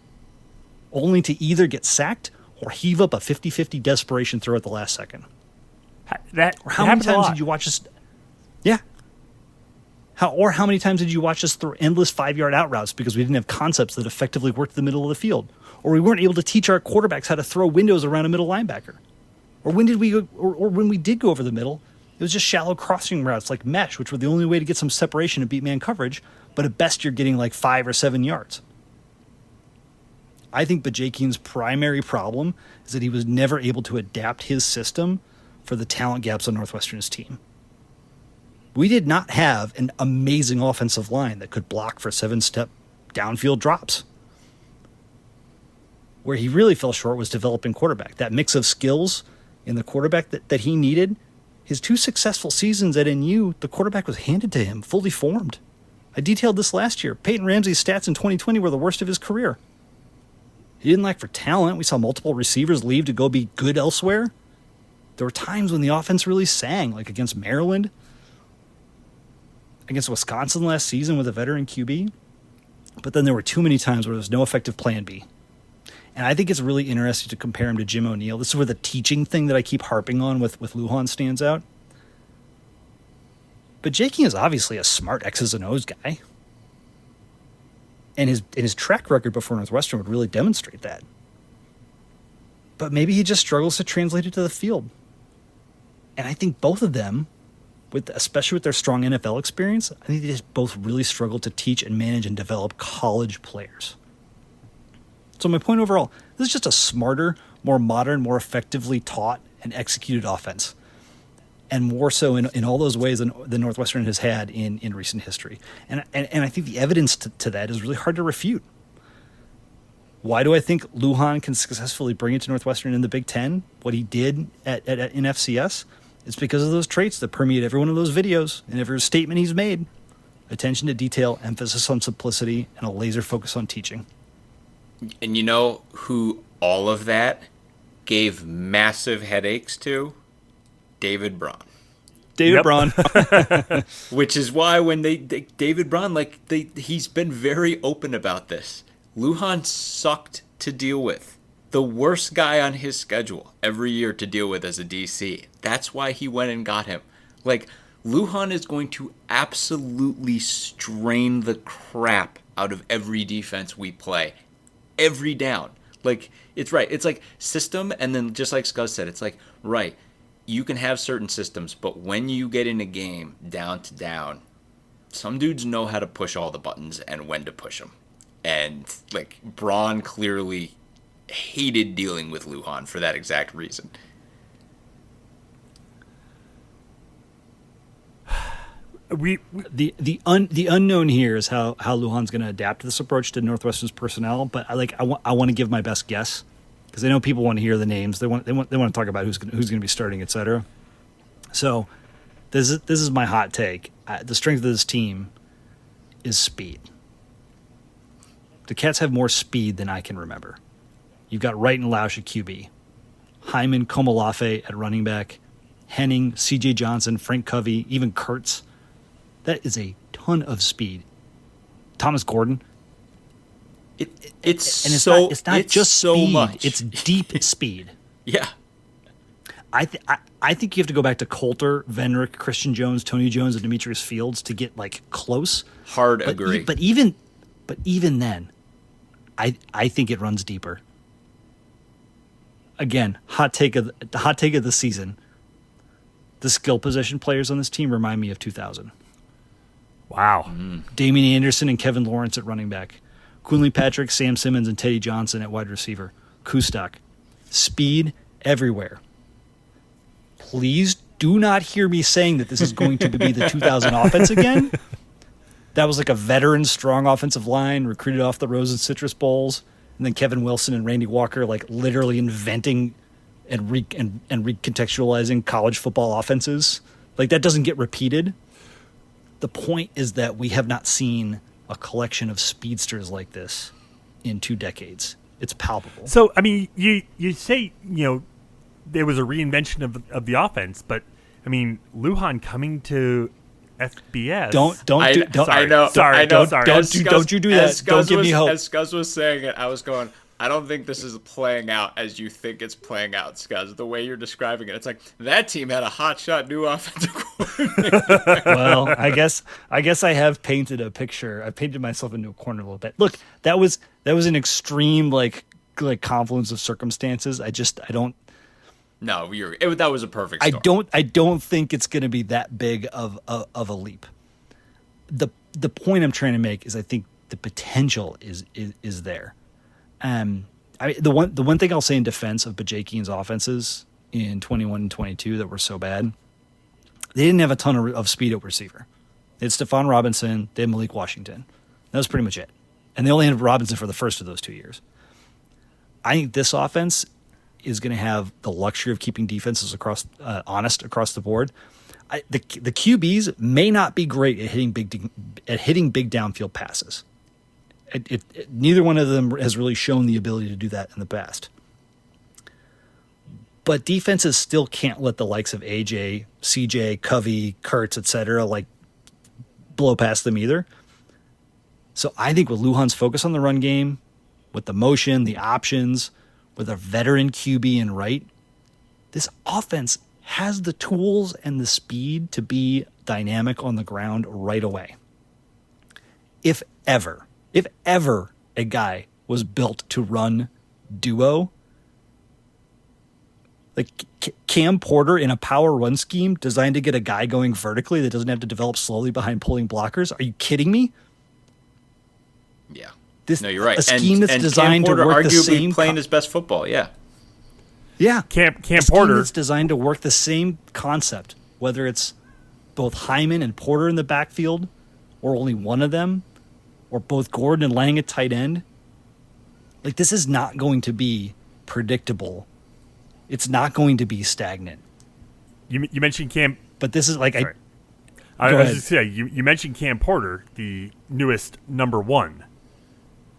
S3: only to either get sacked or heave up a 50-50 desperation throw at the last second. How many times did you watch us? Yeah. How many times did you watch us throw endless 5-yard out routes because we didn't have concepts that effectively worked the middle of the field? Or we weren't able to teach our quarterbacks how to throw windows around a middle linebacker? Or when we did go over the middle, it was just shallow crossing routes like mesh, which were the only way to get some separation and beat man coverage, but at best you're getting like 5 or 7 yards. I think Bajakian's primary problem is that he was never able to adapt his system for the talent gaps on Northwestern's team. We did not have an amazing offensive line that could block for 7-step downfield drops. Where he really fell short was developing quarterback. That mix of skills in the quarterback that he needed. His 2 successful seasons at NU, the quarterback was handed to him, fully formed. I detailed this last year. Peyton Ramsey's stats in 2020 were the worst of his career. He didn't lack for talent. We saw multiple receivers leave to go be good elsewhere. There were times when the offense really sang, like against Maryland, against Wisconsin last season with a veteran QB. But then there were too many times where there was no effective plan B. And I think it's really interesting to compare him to Jim O'Neill. This is where the teaching thing that I keep harping on with Lujan stands out. But Bajakian is obviously a smart X's and O's guy. And his track record before Northwestern would really demonstrate that. But maybe he just struggles to translate it to the field. And I think both of them, especially with their strong NFL experience, I think they just both really struggle to teach and manage and develop college players. So my point overall, this is just a smarter, more modern, more effectively taught and executed offense. And more so in all those ways than Northwestern has had in recent history. And I think the evidence to that is really hard to refute. Why do I think Lujan can successfully bring it to Northwestern in the Big Ten, what he did in FCS? It's because of those traits that permeate every one of those videos and every statement he's made. Attention to detail, emphasis on simplicity, and a laser focus on teaching.
S2: And you know who all of that gave massive headaches to? David Braun.
S3: David Braun.
S2: Which is why when David Braun, he's been very open about this. Lujan sucked to deal with. The worst guy on his schedule every year to deal with as a DC. That's why he went and got him. Lujan is going to absolutely strain the crap out of every defense we play. Every down. Like, it's right. It's like system, and then just like Scuzz said, it's like, right, you can have certain systems, but when you get in a game down to down, some dudes know how to push all the buttons and when to push them. And, like, Braun clearly hated dealing with Lujan for that exact reason.
S3: The unknown here is how Lujan's going to adapt to this approach to Northwestern's personnel. But I want to give my best guess because I know people want to hear the names. They want to talk about who's going to be starting, etc. So this is my hot take. The strength of this team is speed. The Cats have more speed than I can remember. You've got Wright and Lausch at QB, Hyman, Komolafe at running back, Henning, C.J. Johnson, Frank Covey, even Kurtz. That is a ton of speed. Thomas Gordon.
S2: It's
S3: not just
S2: so
S3: speed.
S2: much.
S3: It's deep speed.
S2: Yeah.
S3: I think you have to go back to Coulter, Venrick, Christian Jones, Tony Jones, and Demetrius Fields to get like close.
S2: Agree.
S3: But even then, I think it runs deeper. Again, hot take of the season. The skill position players on this team remind me of 2000.
S1: Wow.
S3: Damian Anderson and Kevin Lawrence at running back. Quinley Patrick, Sam Simmons, and Teddy Johnson at wide receiver. Kustak. Speed everywhere. Please do not hear me saying that this is going to be the 2000 offense again. That was like a veteran, strong offensive line recruited off the Rose and Citrus Bowls. And then Kevin Wilson and Randy Walker like literally inventing and recontextualizing college football offenses. Like that doesn't get repeated. The point is that we have not seen a collection of speedsters like this in 2 decades. It's palpable.
S1: So, I mean, you say, there was a reinvention of the offense, but, I mean, Lujan coming to FBS.
S3: Don't you do that. Don't give me hope.
S2: As Scuzz was saying it, I was going, I don't think this is playing out as you think it's playing out, Scuzz. The way you're describing it, it's like that team had a hotshot new offensive coordinator.
S3: Well, I guess I have painted a picture. I painted myself into a corner a little bit. Look, that was an extreme like confluence of circumstances. I don't.
S2: No, that was a perfect storm.
S3: I don't think it's going to be that big of a leap. The point I'm trying to make is I think the potential is there. The one thing I'll say in defense of Bajakian's offenses in 21 and 22 that were so bad, they didn't have a ton of speed at receiver. They had Stephon Robinson, they had Malik Washington. That was pretty much it. And they only had Robinson for the first of those 2 years. I think this offense is going to have the luxury of keeping defenses honest across the board. The QBs may not be great at hitting big downfield passes. Neither one of them has really shown the ability to do that in the past. But defenses still can't let the likes of AJ, CJ, Covey, Kurtz, etc. like blow past them either. So I think with Lujan's focus on the run game, with the motion, the options, with a veteran QB in Wright, this offense has the tools and the speed to be dynamic on the ground right away. If ever a guy was built to run duo, like Cam Porter in a power run scheme designed to get a guy going vertically that doesn't have to develop slowly behind pulling blockers. Are you kidding me?
S2: Yeah.
S3: No,
S2: you're right.
S3: A scheme that's designed
S2: Cam Porter
S3: to work
S2: arguably
S3: the same.
S2: Playing his best football. Yeah.
S3: Yeah.
S1: Cam
S3: a scheme
S1: Porter
S3: that's designed to work the same concept, whether it's both Hyman and Porter in the backfield, or only one of them, or both Gordon and Lang at tight end. Like, this is not going to be predictable. It's not going to be stagnant.
S1: You mentioned Cam,
S3: but this is like
S1: sorry. I was just saying you mentioned Cam Porter, the newest number 1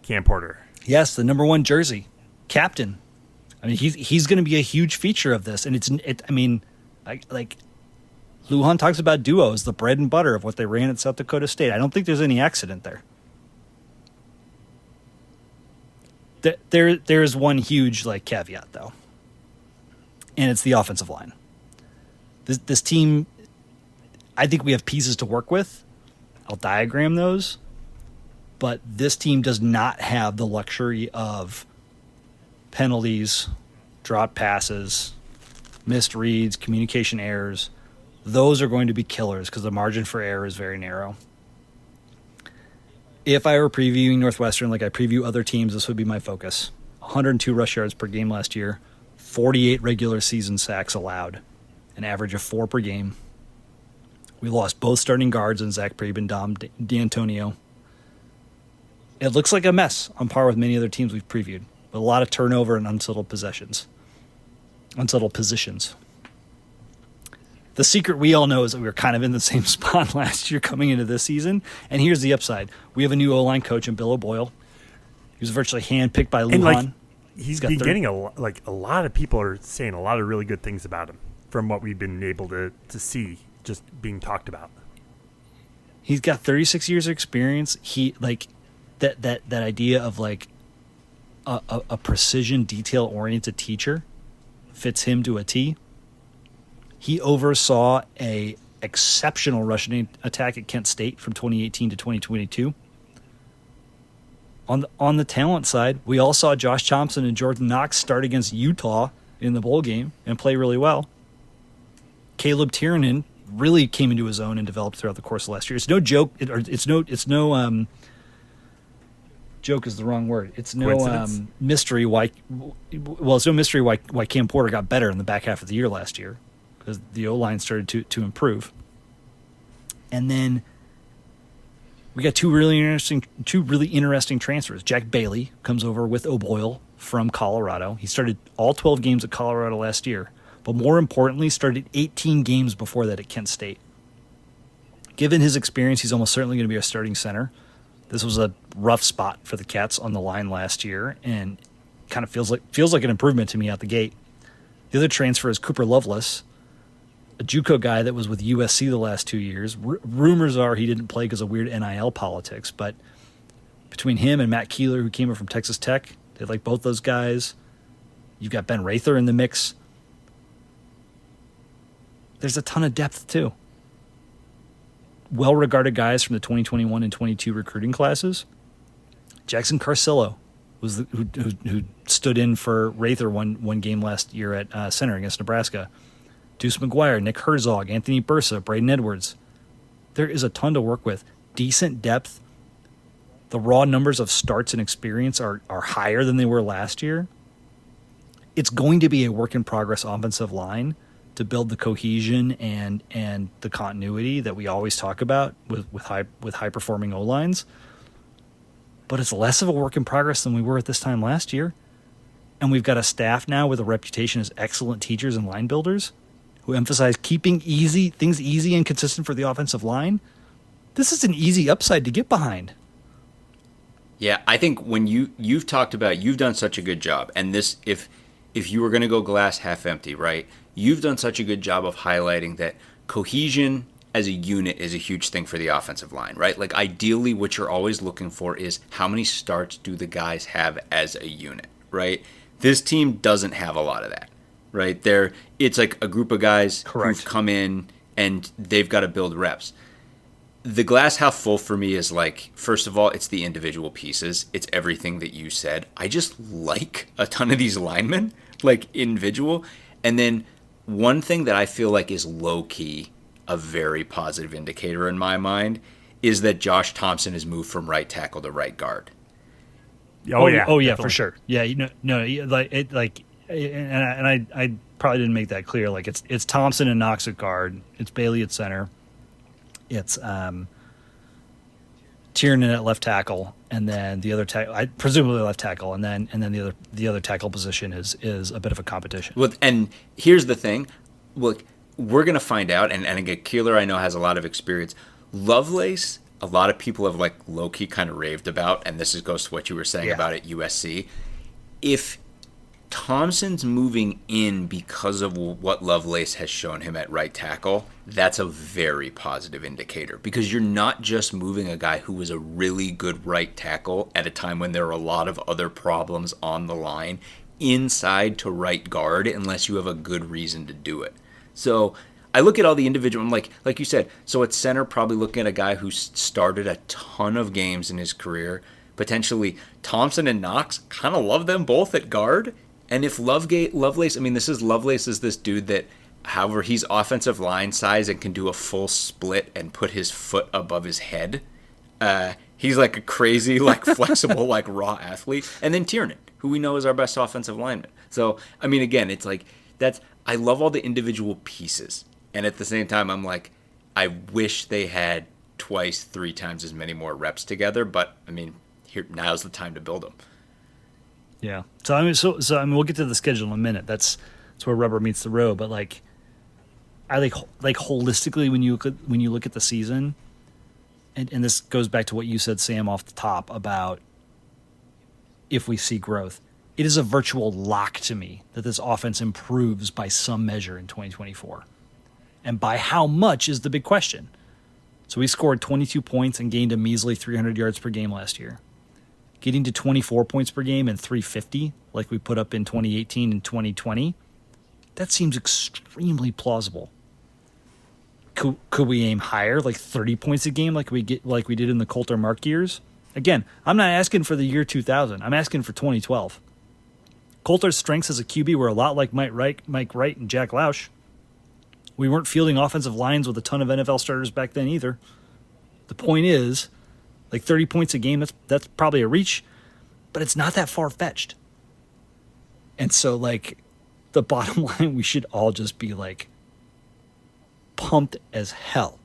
S1: Cam Porter.
S3: Yes, the number 1 jersey captain. I mean, he's going to be a huge feature of this, and Lujan talks about duos, the bread and butter of what they ran at South Dakota State. I don't think there's any accident there. There is one huge caveat though, and it's the offensive line. This team, I think we have pieces to work with. I'll diagram those, but this team does not have the luxury of penalties, drop passes, missed reads, communication errors. Those are going to be killers because the margin for error is very narrow. If I were previewing Northwestern like I preview other teams, this would be my focus. 102 rush yards per game last year, 48 regular season sacks allowed, an average of 4 per game. We lost both starting guards in Zach Prebe and Dom D'Antonio. It looks like a mess on par with many other teams we've previewed, with a lot of turnover and unsettled positions. The secret we all know is that we were kind of in the same spot last year coming into this season. And here's the upside. We have a new O-line coach in Bill O'Boyle. He was virtually handpicked by Lujan.
S1: And like, he's been getting a lot of people are saying a lot of really good things about him from what we've been able to see just being talked about.
S3: He's got 36 years of experience. He like that idea of like a precision, detail-oriented teacher fits him to a T. He oversaw a exceptional rushing attack at Kent State from 2018 to 2022. On the talent side, we all saw Josh Thompson and Jordan Knox start against Utah in the bowl game and play really well. Caleb Tiernan really came into his own and developed throughout the joke is the wrong word. It's no mystery why. Well, it's no mystery why Cam Porter got better in the back half of the year last year, because the O-line started to improve. And then we got two really interesting transfers. Jack Bailey comes over with O'Boyle from Colorado. He started all 12 games at Colorado last year, but more importantly, started 18 games before that at Kent State. Given his experience, he's almost certainly going to be our starting center. This was a rough spot for the Cats on the line last year, and kind of feels like an improvement to me out the gate. The other transfer is Cooper Lovelace, a JUCO guy that was with USC the last 2 years. Rumors are he didn't play because of weird NIL politics, but between him and Matt Keeler, who came in from Texas Tech, they like both those guys. You've got Ben Rather in the mix. There's a ton of depth, too. Well-regarded guys from the 2021 and 22 recruiting classes. Jackson Carcillo was who stood in for Rather one game last year at center against Nebraska. Deuce McGuire, Nick Herzog, Anthony Bursa, Braden Edwards. There is a ton to work with. Decent depth. The raw numbers of starts and experience are higher than they were last year. It's going to be a work-in-progress offensive line to build the cohesion and the continuity that we always talk about with high-performing O-lines. But it's less of a work in progress than we were at this time last year. And we've got a staff now with a reputation as excellent teachers and line builders who emphasize keeping things easy and consistent for the offensive line. This is an easy upside to get behind.
S2: Yeah, I think when you've talked about, you've done such a good job, and this, if you were going to go glass half empty, right, you've done such a good job of highlighting that cohesion as a unit is a huge thing for the offensive line, right? Like, ideally, what you're always looking for is how many starts do the guys have as a unit, right? This team doesn't have a lot of that, right? It's like a group of guys who've come in and they've got to build reps. The glass half full for me is like, first of all, it's the individual pieces. It's everything that you said. I just like a ton of these linemen, like individual. And then one thing that I feel like is low-key a very positive indicator in my mind is that Josh Thompson has moved from right tackle to right guard.
S3: Oh yeah, for sure. Yeah, I probably didn't make that clear. Like it's Thompson and Knox at guard. It's Bailey at center. It's Tiernan at left tackle, and then the other presumably left tackle, and then the other tackle position is a bit of a competition.
S2: Well, and here's the thing, look, we're gonna find out, and again, Keeler I know has a lot of experience. Lovelace, a lot of people have like low key kind of raved about, and this goes to what you were saying about at USC. If Thompson's moving in because of what Lovelace has shown him at right tackle, that's a very positive indicator, because you're not just moving a guy who was a really good right tackle at a time when there are a lot of other problems on the line inside to right guard unless you have a good reason to do it. So I look at all the individual, like you said, so at center, probably looking at a guy who started a ton of games in his career. Potentially Thompson and Knox, kind of love them both at guard. And if Lovelace, I mean, Lovelace is this dude that, however, he's offensive line size and can do a full split and put his foot above his head. He's like a crazy, like flexible, like raw athlete. And then Tiernan, who we know is our best offensive lineman. So, I mean, again, it's like I love all the individual pieces. And at the same time, I'm like, I wish they had twice, 3 times as many more reps together. But I mean, now's the time to build them.
S3: Yeah. So I mean, we'll get to the schedule in a minute. That's where rubber meets the road. But like, I like holistically when you look at the season, and this goes back to what you said, Sam, off the top about if we see growth. It is a virtual lock to me that this offense improves by some measure in 2024. And by how much is the big question. So we scored 22 points and gained a measly 300 yards per game last year. Getting to 24 points per game and 350 like we put up in 2018 and 2020, that seems extremely plausible. Could we aim higher, like 30 points a game like we did in the Coulter Mark years? Again, I'm not asking for the year 2000. I'm asking for 2012. Coulter's strengths as a QB were a lot like Mike Wright and Jack Lausch. We weren't fielding offensive lines with a ton of NFL starters back then either. The point is, like 30 points a game, that's probably a reach, but it's not that far-fetched. And so, like, the bottom line, we should all just be, like, pumped as hell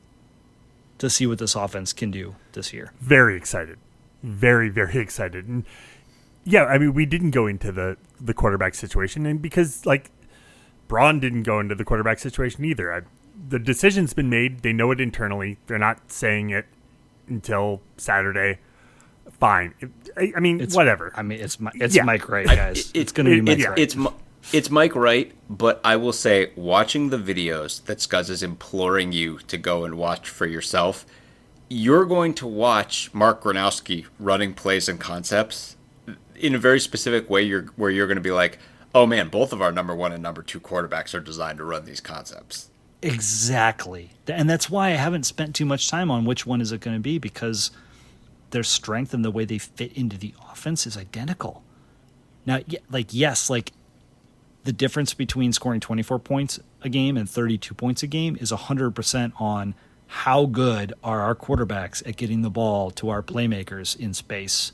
S3: to see what this offense can do this year.
S1: Very excited. Very, very excited. And yeah, I mean, we didn't go into the quarterback situation, and because, like, Braun didn't go into the quarterback situation either. The decision's been made. They know it internally. They're not saying it until Saturday. Fine. I mean, whatever.
S3: I mean, it's Mike Wright, guys. It's going to be Mike Wright.
S2: It's Mike Wright, but I will say, watching the videos that Scuzz is imploring you to go and watch for yourself, you're going to watch Mark Gronowski running plays and concepts in a very specific way where you're going to be like, oh man, both of our number 1 and number 2 quarterbacks are designed to run these concepts.
S3: Exactly. And that's why I haven't spent too much time on which one is it going to be, because their strength and the way they fit into the offense is identical. Now, yes, the difference between scoring 24 points a game and 32 points a game is 100% on how good are our quarterbacks at getting the ball to our playmakers in space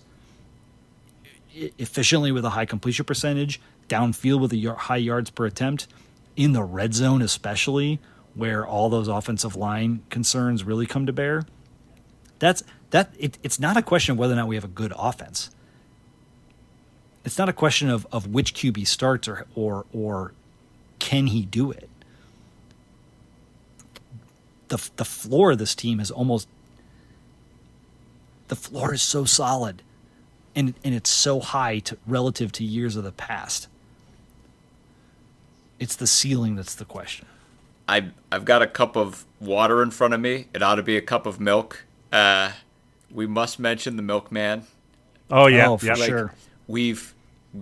S3: efficiently with a high completion percentage, downfield with a high yards per attempt, in the red zone especially, where all those offensive line concerns really come to bear. It's not a question of whether or not we have a good offense. It's not a question of which QB starts or can he do it. The floor of this team is the floor is so solid, and it's so high relative to years of the past. It's the ceiling that's the question.
S2: I've got a cup of water in front of me. It ought to be a cup of milk. We must mention the milkman.
S1: Oh yeah,
S3: oh, for sure.
S2: We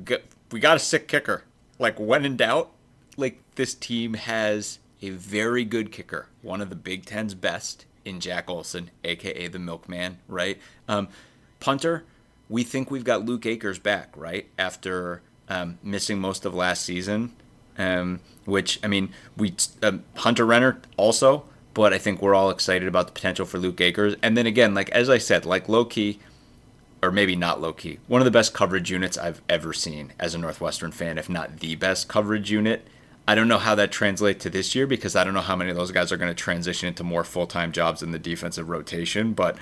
S2: got a sick kicker. Like, when in doubt, like, this team has a very good kicker, one of the Big Ten's best, in Jack Olson, aka the milkman, right? Punter, we think we've got Luke Akers back, right? After missing most of last season. Which, I mean, Hunter Renner also, but I think we're all excited about the potential for Luke Akers. And then again, like, as I said, like, low-key, or maybe not low-key, one of the best coverage units I've ever seen as a Northwestern fan, if not the best coverage unit. I don't know how that translates to this year, because I don't know how many of those guys are going to transition into more full-time jobs in the defensive rotation, but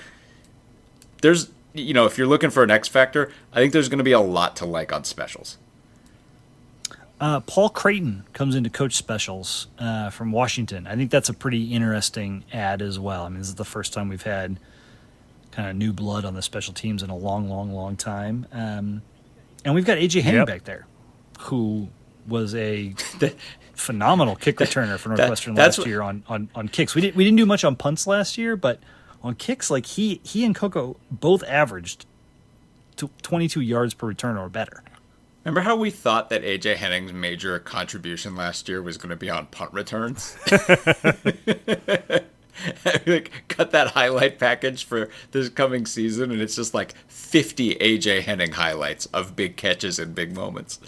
S2: there's, if you're looking for an X factor, I think there's going to be a lot to like on specials.
S3: Paul Creighton comes into coach specials from Washington. I think that's a pretty interesting ad as well. I mean, this is the first time we've had kind of new blood on the special teams in a long, long, long time. And we've got A.J. Henning back there, who was a phenomenal kick returner for Northwestern last year on kicks. We didn't do much on punts last year, but on kicks, like, he and Coco both averaged 22 yards per return or better.
S2: Remember how we thought that A.J. Henning's major contribution last year was going to be on punt returns? Like, cut that highlight package for this coming season, and it's just like 50 A.J. Henning highlights of big catches and big moments.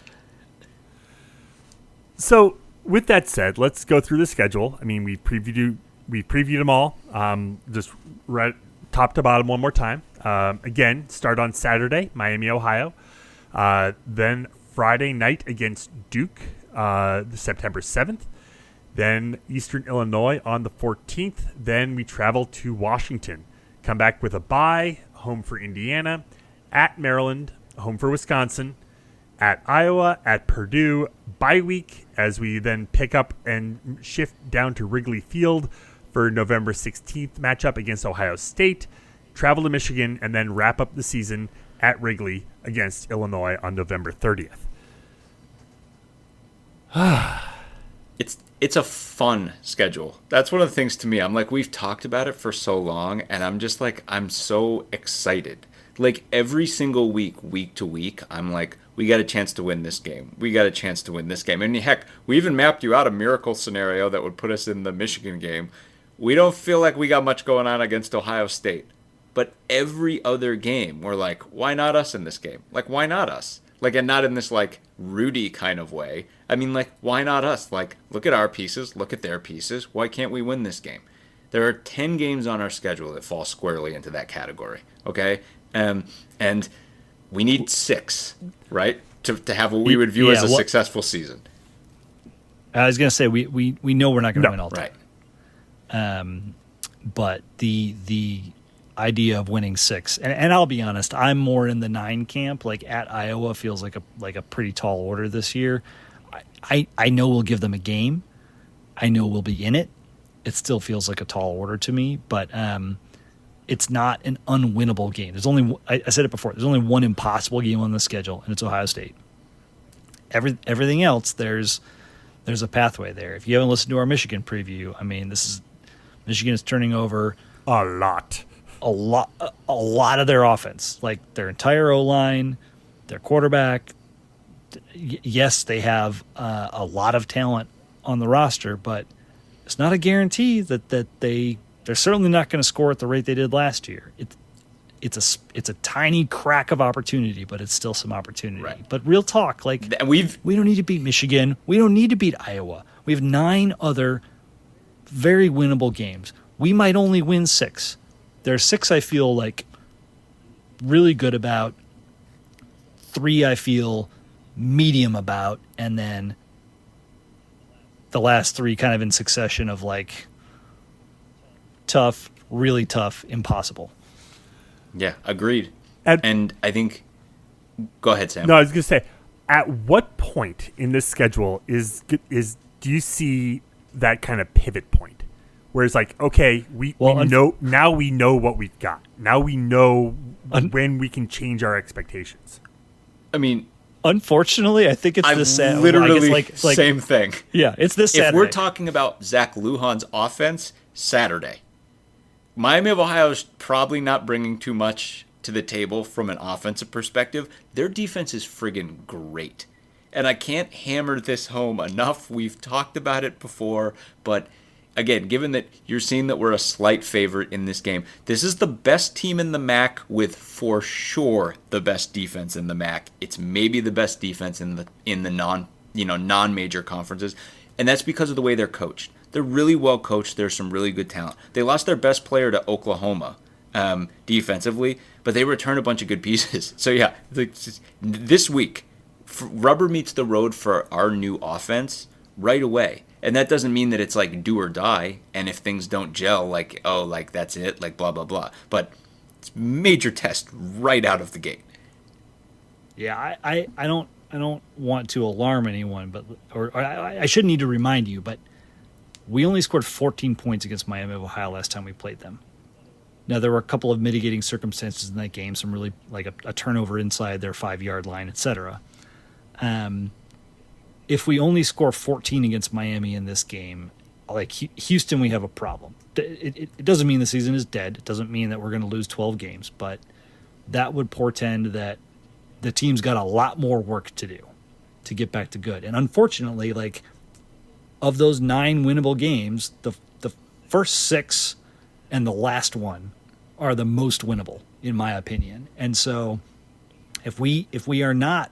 S1: So with that said, let's go through the schedule. I mean, we previewed them all. Just right top to bottom one more time. Again, start on Saturday, Miami, Ohio. Then Friday night against Duke, September 7th. Then Eastern Illinois on the 14th. Then we travel to Washington. Come back with a bye, home for Indiana, at Maryland, home for Wisconsin, at Iowa, at Purdue, bye week, as we then pick up and shift down to Wrigley Field for November 16th matchup against Ohio State, travel to Michigan, and then wrap up the season at Wrigley against Illinois on November 30th.
S2: It's a fun schedule. That's one of the things to me. I'm like, we've talked about it for so long, and I'm just like, I'm so excited. Like every single week to week, I'm like, we got a chance to win this game. We got a chance to win this game. And heck, we even mapped you out a miracle scenario that would put us in the Michigan game. We don't feel like we got much going on against Ohio State. But every other game, we're like, why not us in this game? Like, why not us? Like, and not in this, like, Rudy kind of way. I mean, like, why not us? Like, look at our pieces, look at their pieces. Why can't we win this game? There are 10 games on our schedule that fall squarely into that category, okay? And we need 6, right, to have what we would view as a successful season.
S3: I was going to say, we know we're not going to win all 10.
S2: Right.
S3: But the idea of winning 6, and I'll be honest, I'm more in the 9 camp. Like at Iowa feels like a pretty tall order this year. I know we'll give them a game. I know we'll be in it. It still feels like a tall order to me, but it's not an unwinnable game. There's only, I said it before, there's only one impossible game on the schedule, and it's Ohio State. Everything else, there's a pathway there. If you haven't listened to our Michigan preview, I mean, Michigan is turning over
S1: a lot
S3: of their offense, like their entire O-line, their quarterback. Yes, they have a lot of talent on the roster, but it's not a guarantee that they're certainly not going to score at the rate they did last year. It's a tiny crack of opportunity, but it's still some opportunity. Right. But real talk, like we don't need to beat Michigan. We don't need to beat Iowa. We have 9 other very winnable games. We might only win 6. There are 6 I feel like really good about, 3 I feel medium about, and then the last 3 kind of in succession of like tough, really tough, impossible.
S2: Yeah, agreed. And I think, go ahead, Sam.
S1: No, I was going to say, at what point in this schedule do you see that kind of pivot point? Where it's like, okay, we know now we know what we've got. Now we know when we can change our expectations.
S2: I mean,
S3: unfortunately, I think it's this Saturday.
S2: Literally, like same thing.
S3: Yeah, it's this Saturday.
S2: If we're talking about Zach Lujan's offense, Saturday. Miami of Ohio is probably not bringing too much to the table from an offensive perspective. Their defense is friggin' great. And I can't hammer this home enough. We've talked about it before, but again, given that you're seeing that we're a slight favorite in this game, this is the best team in the MAC with for sure the best defense in the MAC. It's maybe the best defense in the non-major conferences, and that's because of the way they're coached. They're really well coached. There's some really good talent. They lost their best player to Oklahoma defensively, but they returned a bunch of good pieces. So yeah, this week, rubber meets the road for our new offense right away. And that doesn't mean that it's like do or die. And if things don't gel, like, oh, like that's it, like blah, blah, blah. But it's major test right out of the gate.
S3: Yeah, I don't want to alarm anyone, but I shouldn't need to remind you, but we only scored 14 points against Miami of Ohio last time we played them. Now, there were a couple of mitigating circumstances in that game, some really like a turnover inside their 5-yard line, etc. If we only score 14 against Miami in this game, like Houston, we have a problem. It doesn't mean the season is dead. It doesn't mean that we're going to lose 12 games, but that would portend that the team's got a lot more work to do to get back to good. And unfortunately, like of those 9 winnable games, the first 6 and the last one are the most winnable, in my opinion. And so if we are not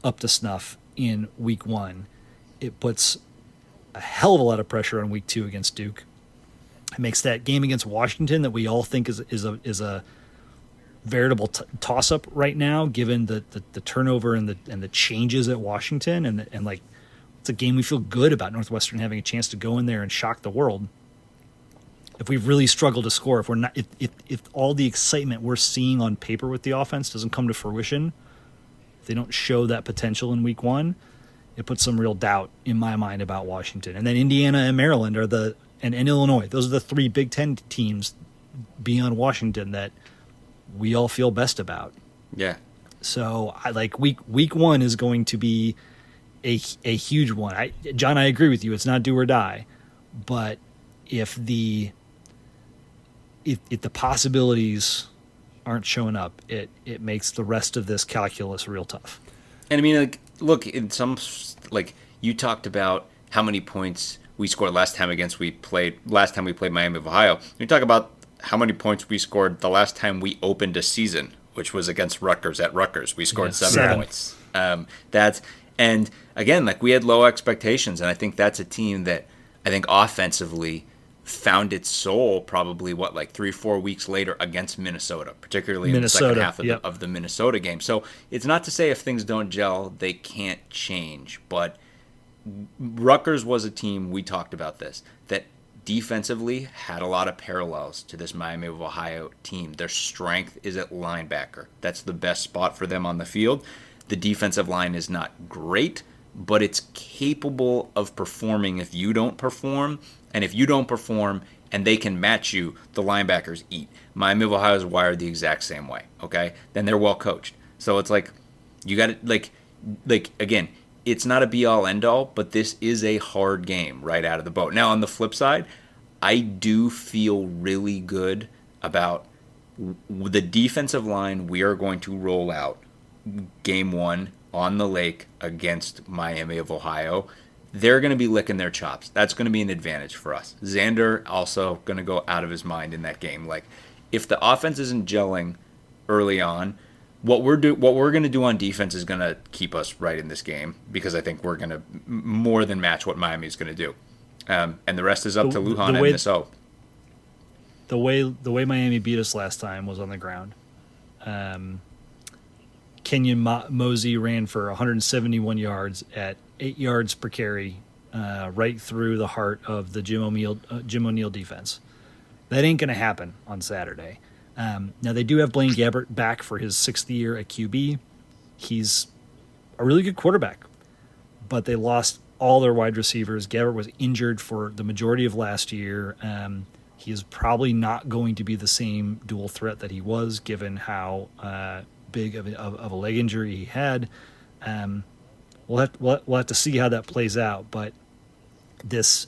S3: up to snuff in week 1, it puts a hell of a lot of pressure on week 2 against Duke. It makes that game against Washington that we all think is a veritable toss-up right now, given the turnover and the changes at Washington, and like it's a game we feel good about Northwestern having a chance to go in there and shock the world. If we really struggle to score, if all the excitement we're seeing on paper with the offense doesn't come to fruition, if they don't show that potential in week 1, it puts some real doubt in my mind about Washington. And then Indiana and Maryland and Illinois. Those are the 3 Big Ten teams beyond Washington that we all feel best about.
S2: Yeah.
S3: So I like week 1 is going to be a huge one. John, I agree with you. It's not do or die, but if the possibilities aren't showing up, it makes the rest of this calculus real tough.
S2: And I mean, like, look, in some, like, you talked about how many points we scored last time we played Miami of Ohio. You talk about how many points we scored the last time we opened a season, which was against Rutgers at Rutgers. We scored 7 points. And again, like, we had low expectations, and I think that's a team that I think offensively found its soul probably 3-4 weeks later against Minnesota, particularly in the second half of the Minnesota game. So it's not to say if things don't gel, they can't change. But Rutgers was a team, we talked about this, that defensively had a lot of parallels to this Miami of Ohio team. Their strength is at linebacker. That's the best spot for them on the field. The defensive line is not great, but it's capable of performing if you don't perform. And if you don't perform and they can match you, the linebackers eat. Miami of Ohio is wired the exact same way, okay? Then they're well coached. So it's like, you got to, like again, it's not a be-all, end-all, but this is a hard game right out of the boat. Now, on the flip side, I do feel really good about the defensive line we are going to roll out game 1 on the lake against Miami of Ohio. They're going to be licking their chops. That's going to be an advantage for us. Xander also going to go out of his mind in that game. Like, if the offense isn't gelling early on, what we're going to do on defense is going to keep us right in this game, because I think we're going to more than match what Miami's going to do. And the rest is up to Lujan and Miss O.
S3: The way Miami beat us last time was on the ground. Kenyon Mosey ran for 171 yards at 8 yards per carry, right through the heart of the Jim O'Neill defense. That ain't going to happen on Saturday. Now, they do have Blaine Gabbert back for his 6th year at QB. He's a really good quarterback, but they lost all their wide receivers. Gabbert was injured for the majority of last year. He is probably not going to be the same dual threat that he was, given how big of a leg injury he had. We'll have to see how that plays out, but this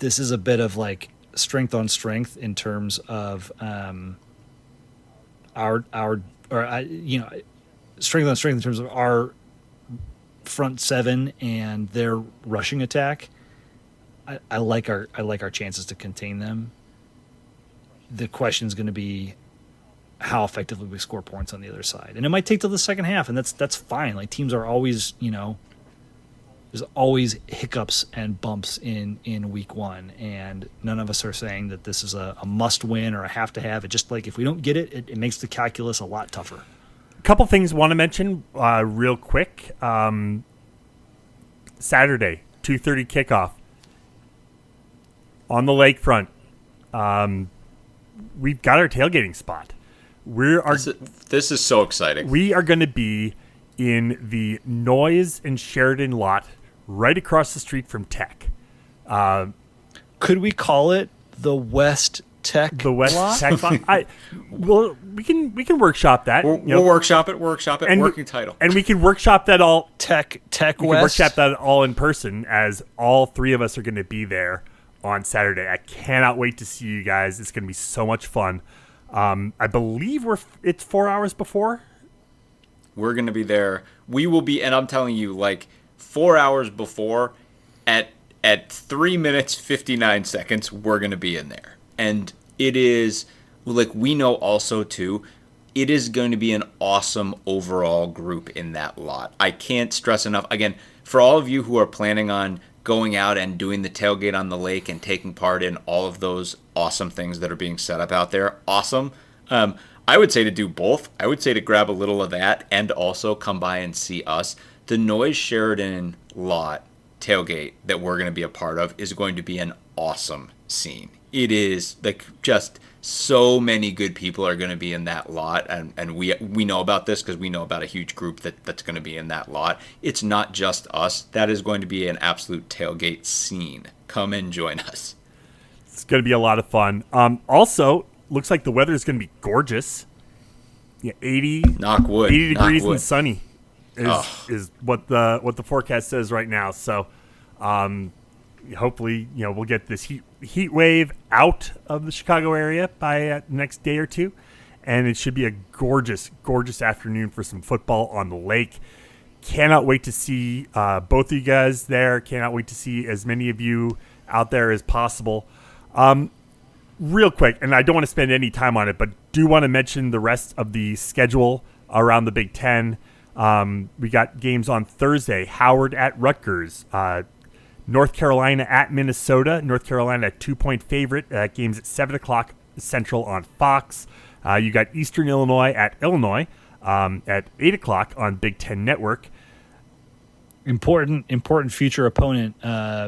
S3: is a bit of like strength on strength in terms of strength on strength in terms of our front 7 and their rushing attack. I like our chances to contain them. The question is going to be how effectively we score points on the other side. And it might take till the second half, and that's fine. Like, teams are always, there's always hiccups and bumps in week 1, and none of us are saying that this is a must win or a have to have. It just, like, if we don't get it, it makes the calculus a lot tougher.
S1: A couple things I want to mention real quick. Saturday, 2:30 kickoff on the lakefront. We've got our tailgating spot.
S2: This is so exciting.
S1: We are going to be in the Noyes and Sheridan lot right across the street from Tech.
S3: Could we call it the West Tech?
S1: The West
S3: lot?
S1: Tech lot. We can workshop that.
S2: We'll workshop it. And working title.
S1: And we can workshop that all.
S3: Tech
S1: We
S3: West.
S1: can workshop that all in person, as all 3 of us are going to be there on Saturday. I cannot wait to see you guys. It's going to be so much fun. I believe it's 4 hours before.
S2: We're going to be there. We will be, and I'm telling you, like 4 hours before, at 3 minutes 59 seconds, we're going to be in there. And it is, like, we know also too, it is going to be an awesome overall group in that lot. I can't stress enough. Again, for all of you who are planning on going out and doing the tailgate on the lake and taking part in all of those awesome things that are being set up out there, awesome. I would say to do both. I would say to grab a little of that and also come by and see us. The Noise Sheridan lot tailgate that we're going to be a part of is going to be an awesome scene. It is like just so many good people are going to be in that lot, and we know about this because we know about a huge group that's going to be in that lot. It's not just us. That is going to be an absolute tailgate scene. Come and join us.
S1: It's going to be a lot of fun. Also, looks like the weather is going to be gorgeous. Yeah, 80,
S2: Knock wood.
S1: 80
S2: Knock
S1: degrees
S2: wood.
S1: and sunny is what the forecast says right now. So, hopefully, we'll get this heat wave out of the Chicago area by the next day or two, and it should be a gorgeous, gorgeous afternoon for some football on the lake. Cannot wait to see both of you guys there. Cannot wait to see as many of you out there as possible. Real quick, and I don't want to spend any time on it, but do want to mention the rest of the schedule around the Big Ten. We got games on Thursday. Howard at Rutgers. North Carolina at Minnesota. North Carolina a 2-point favorite. That game's at 7 o'clock Central on Fox. You got Eastern Illinois at Illinois at 8 o'clock on Big Ten Network.
S3: Important future opponent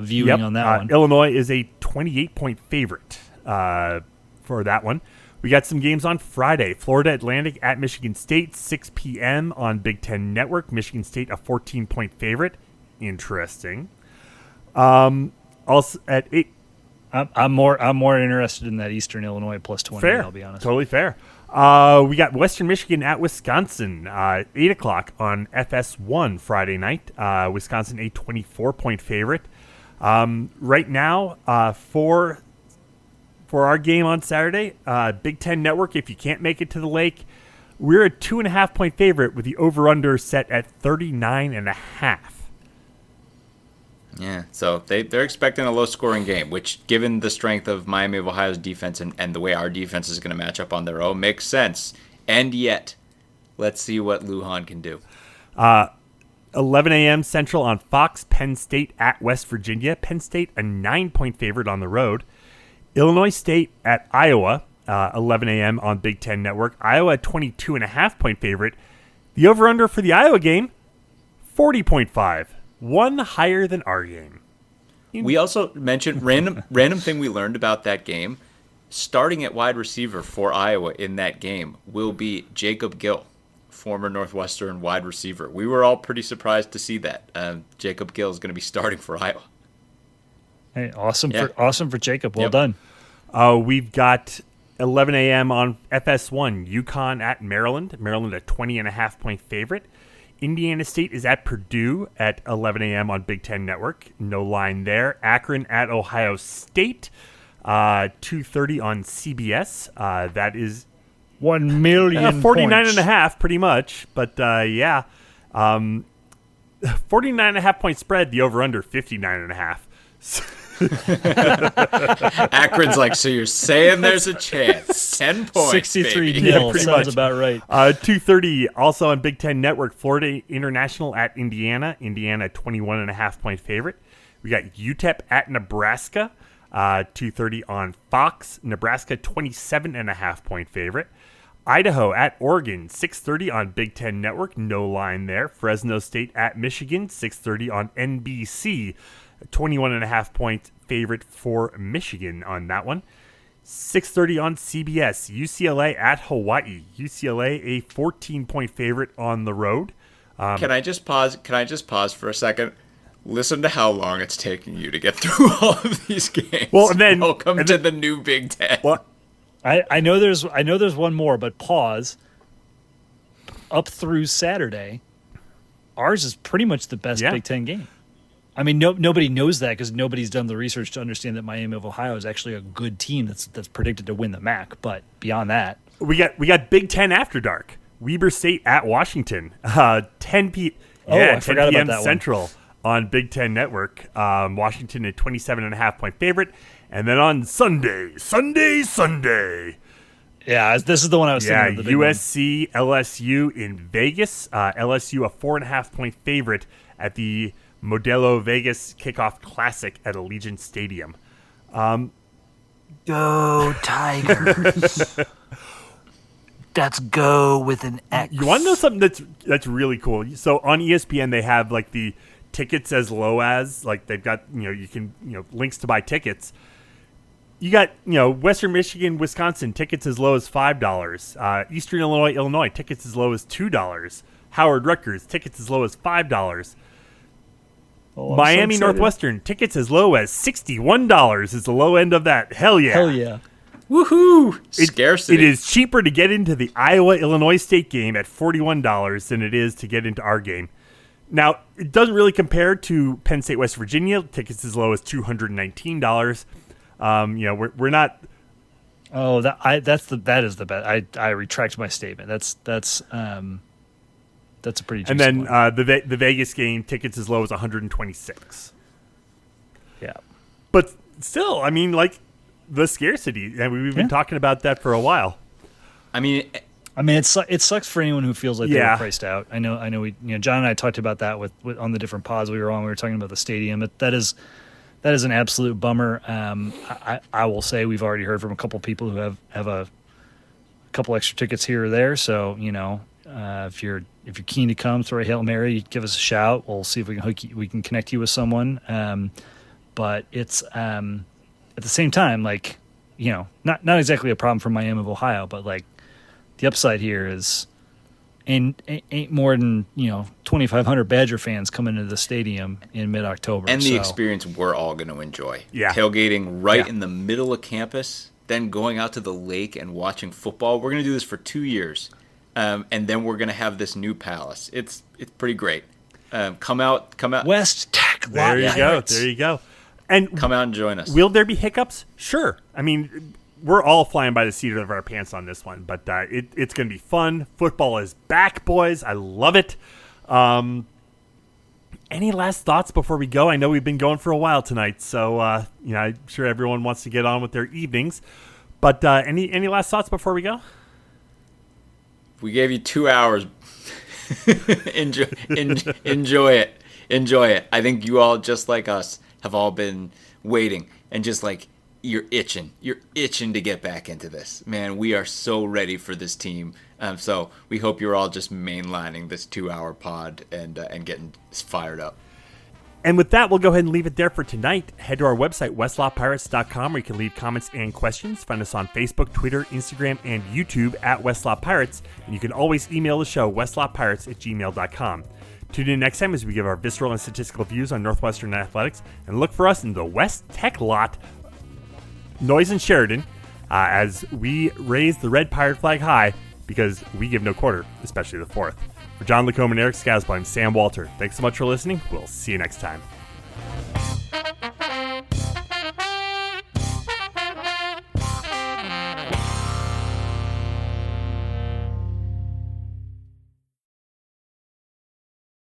S3: viewing on that one.
S1: Illinois is a 28-point favorite for that one. We got some games on Friday. Florida Atlantic at Michigan State, 6 p.m. on Big Ten Network. Michigan State a 14-point favorite. Interesting. Also at 8.
S3: I'm more interested in that Eastern Illinois plus 20.
S1: Fair.
S3: I'll be honest.
S1: Totally fair. We got Western Michigan at Wisconsin, 8 o'clock on FS1 Friday night. Wisconsin a 24-point favorite. Right now, for our game on Saturday, Big Ten Network, if you can't make it to the lake, we're a 2.5-point favorite with the over-under set at 39.5.
S2: Yeah, so they're expecting a low-scoring game, which, given the strength of Miami of Ohio's defense and the way our defense is going to match up on their own, makes sense. And yet, let's see what Lujan can do.
S1: 11 a.m. Central on Fox, Penn State at West Virginia. Penn State a 9-point favorite on the road. Illinois State at Iowa, 11 a.m. on Big Ten Network. Iowa a 22.5-point favorite. The over-under for the Iowa game, 40.5. One higher than our game.
S2: We also mentioned random thing we learned about that game. Starting at wide receiver for Iowa in that game will be Jacob Gill, former Northwestern wide receiver. We were all pretty surprised to see that. Jacob Gill is going to be starting for Iowa.
S3: Hey, awesome for Jacob. Well done.
S1: We've got 11 a.m. on FS1. UConn at Maryland. Maryland a 20.5-point favorite. Indiana State is at Purdue at 11 a.m. on Big Ten Network. No line there. Akron at Ohio State, 2:30 on CBS. That is
S3: 1 million
S1: 49.5 pretty much. But, 49.5 point spread. The over-under 59.5.
S2: Akron's like, so you're saying there's a chance? 10 points,
S3: 63
S2: baby.
S3: nil.
S1: pretty
S3: Sounds
S1: much.
S3: about right.
S1: 2:30 also on Big Ten Network. Florida International at Indiana. Indiana 21.5-point favorite. We got UTEP at Nebraska. 2:30 on Fox. Nebraska 27.5-point favorite. Idaho at Oregon. 6:30 on Big Ten Network. No line there. Fresno State at Michigan. 6:30 on NBC. 21.5-point favorite for Michigan on that one. 6:30 on CBS. UCLA at Hawaii. UCLA a 14-point favorite on the road.
S2: Can I just pause for a second? Listen to how long it's taking you to get through all of these games.
S1: Well, and then
S2: welcome to the new Big Ten.
S1: Well,
S3: I know there's one more, but pause. Up through Saturday, ours is pretty much the best Big Ten game. I mean, nobody knows that because nobody's done the research to understand that Miami of Ohio is actually a good team that's predicted to win the MAC. But beyond that,
S1: we got Big Ten after dark. Weber State at Washington, 10 p.m. Central on Big Ten Network. Washington a 27.5-point favorite, and then on Sunday.
S3: Yeah, this is the one I was thinking of. The
S1: USC LSU in Vegas. LSU a 4.5-point favorite at the Modelo Vegas Kickoff Classic at Allegiant Stadium.
S3: Go Tigers. That's go with an X.
S1: You want to know something that's really cool? So on ESPN they have like the tickets as low as, like they've got, you can, links to buy tickets. You got, Western Michigan, Wisconsin, tickets as low as $5. Eastern Illinois, tickets as low as $2. Howard, Rutgers, tickets as low as $5.
S3: Oh,
S1: Miami,
S3: so
S1: Northwestern, tickets as low as $61 is the low end of that. Hell yeah.
S3: Hell yeah.
S2: Woohoo! Scarcity.
S1: It is cheaper to get into the Iowa-Illinois State game at $41 than it is to get into our game. Now, it doesn't really compare to Penn State, West Virginia. Tickets as low as $219. We're not.
S3: Oh, that is the best. I retract my statement. That's a pretty.
S1: And then the Vegas game, tickets as low as $126.
S3: Yeah,
S1: but still, I mean, like the scarcity, and we've been talking about that for a while.
S2: I mean,
S3: it sucks for anyone who feels like they were priced out. I know. We, John and I talked about that with on the different pods we were on. We were talking about the stadium. That is an absolute bummer. I will say we've already heard from a couple people who have a couple extra tickets here or there. So if you're keen to come, throw a Hail Mary, give us a shout. We'll see if we can connect you with someone. But it's at the same time, like, not exactly a problem for Miami of Ohio, but like the upside here is ain't more than 2,500 Badger fans coming into the stadium in mid-October,
S2: and the experience we're all going to enjoy.
S1: Yeah,
S2: tailgating right in the middle of campus, then going out to the lake and watching football. We're going to do this for 2 years, and then we're going to have this new palace. It's pretty great. Come out.
S3: West Tech.
S1: There you go. And
S2: come out and join us.
S1: Will there be hiccups? Sure. I mean, we're all flying by the seat of our pants on this one, but it's going to be fun. Football is back, boys. I love it. Any last thoughts before we go? I know we've been going for a while tonight, so I'm sure everyone wants to get on with their evenings. But any last thoughts before we go?
S2: We gave you 2 hours. Enjoy it. Enjoy it. I think you all, just like us, have all been waiting and just like you're itching to get back into this. Man, we are so ready for this team. So we hope you're all just mainlining this 2-hour pod and getting fired up.
S1: And with that, we'll go ahead and leave it there for tonight. Head to our website, westlotpirates.com, where you can leave comments and questions. Find us on Facebook, Twitter, Instagram, and YouTube at Westlot Pirates. And you can always email the show, westlotpirates@gmail.com. Tune in next time as we give our visceral and statistical views on Northwestern athletics, and look for us in the West Tech lot, Noise and Sheridan, as we raise the red pirate flag high, because we give no quarter, especially the fourth. For John Lacombe and Eric Skazbo, I'm Sam Walter. Thanks so much for listening. We'll see you next time.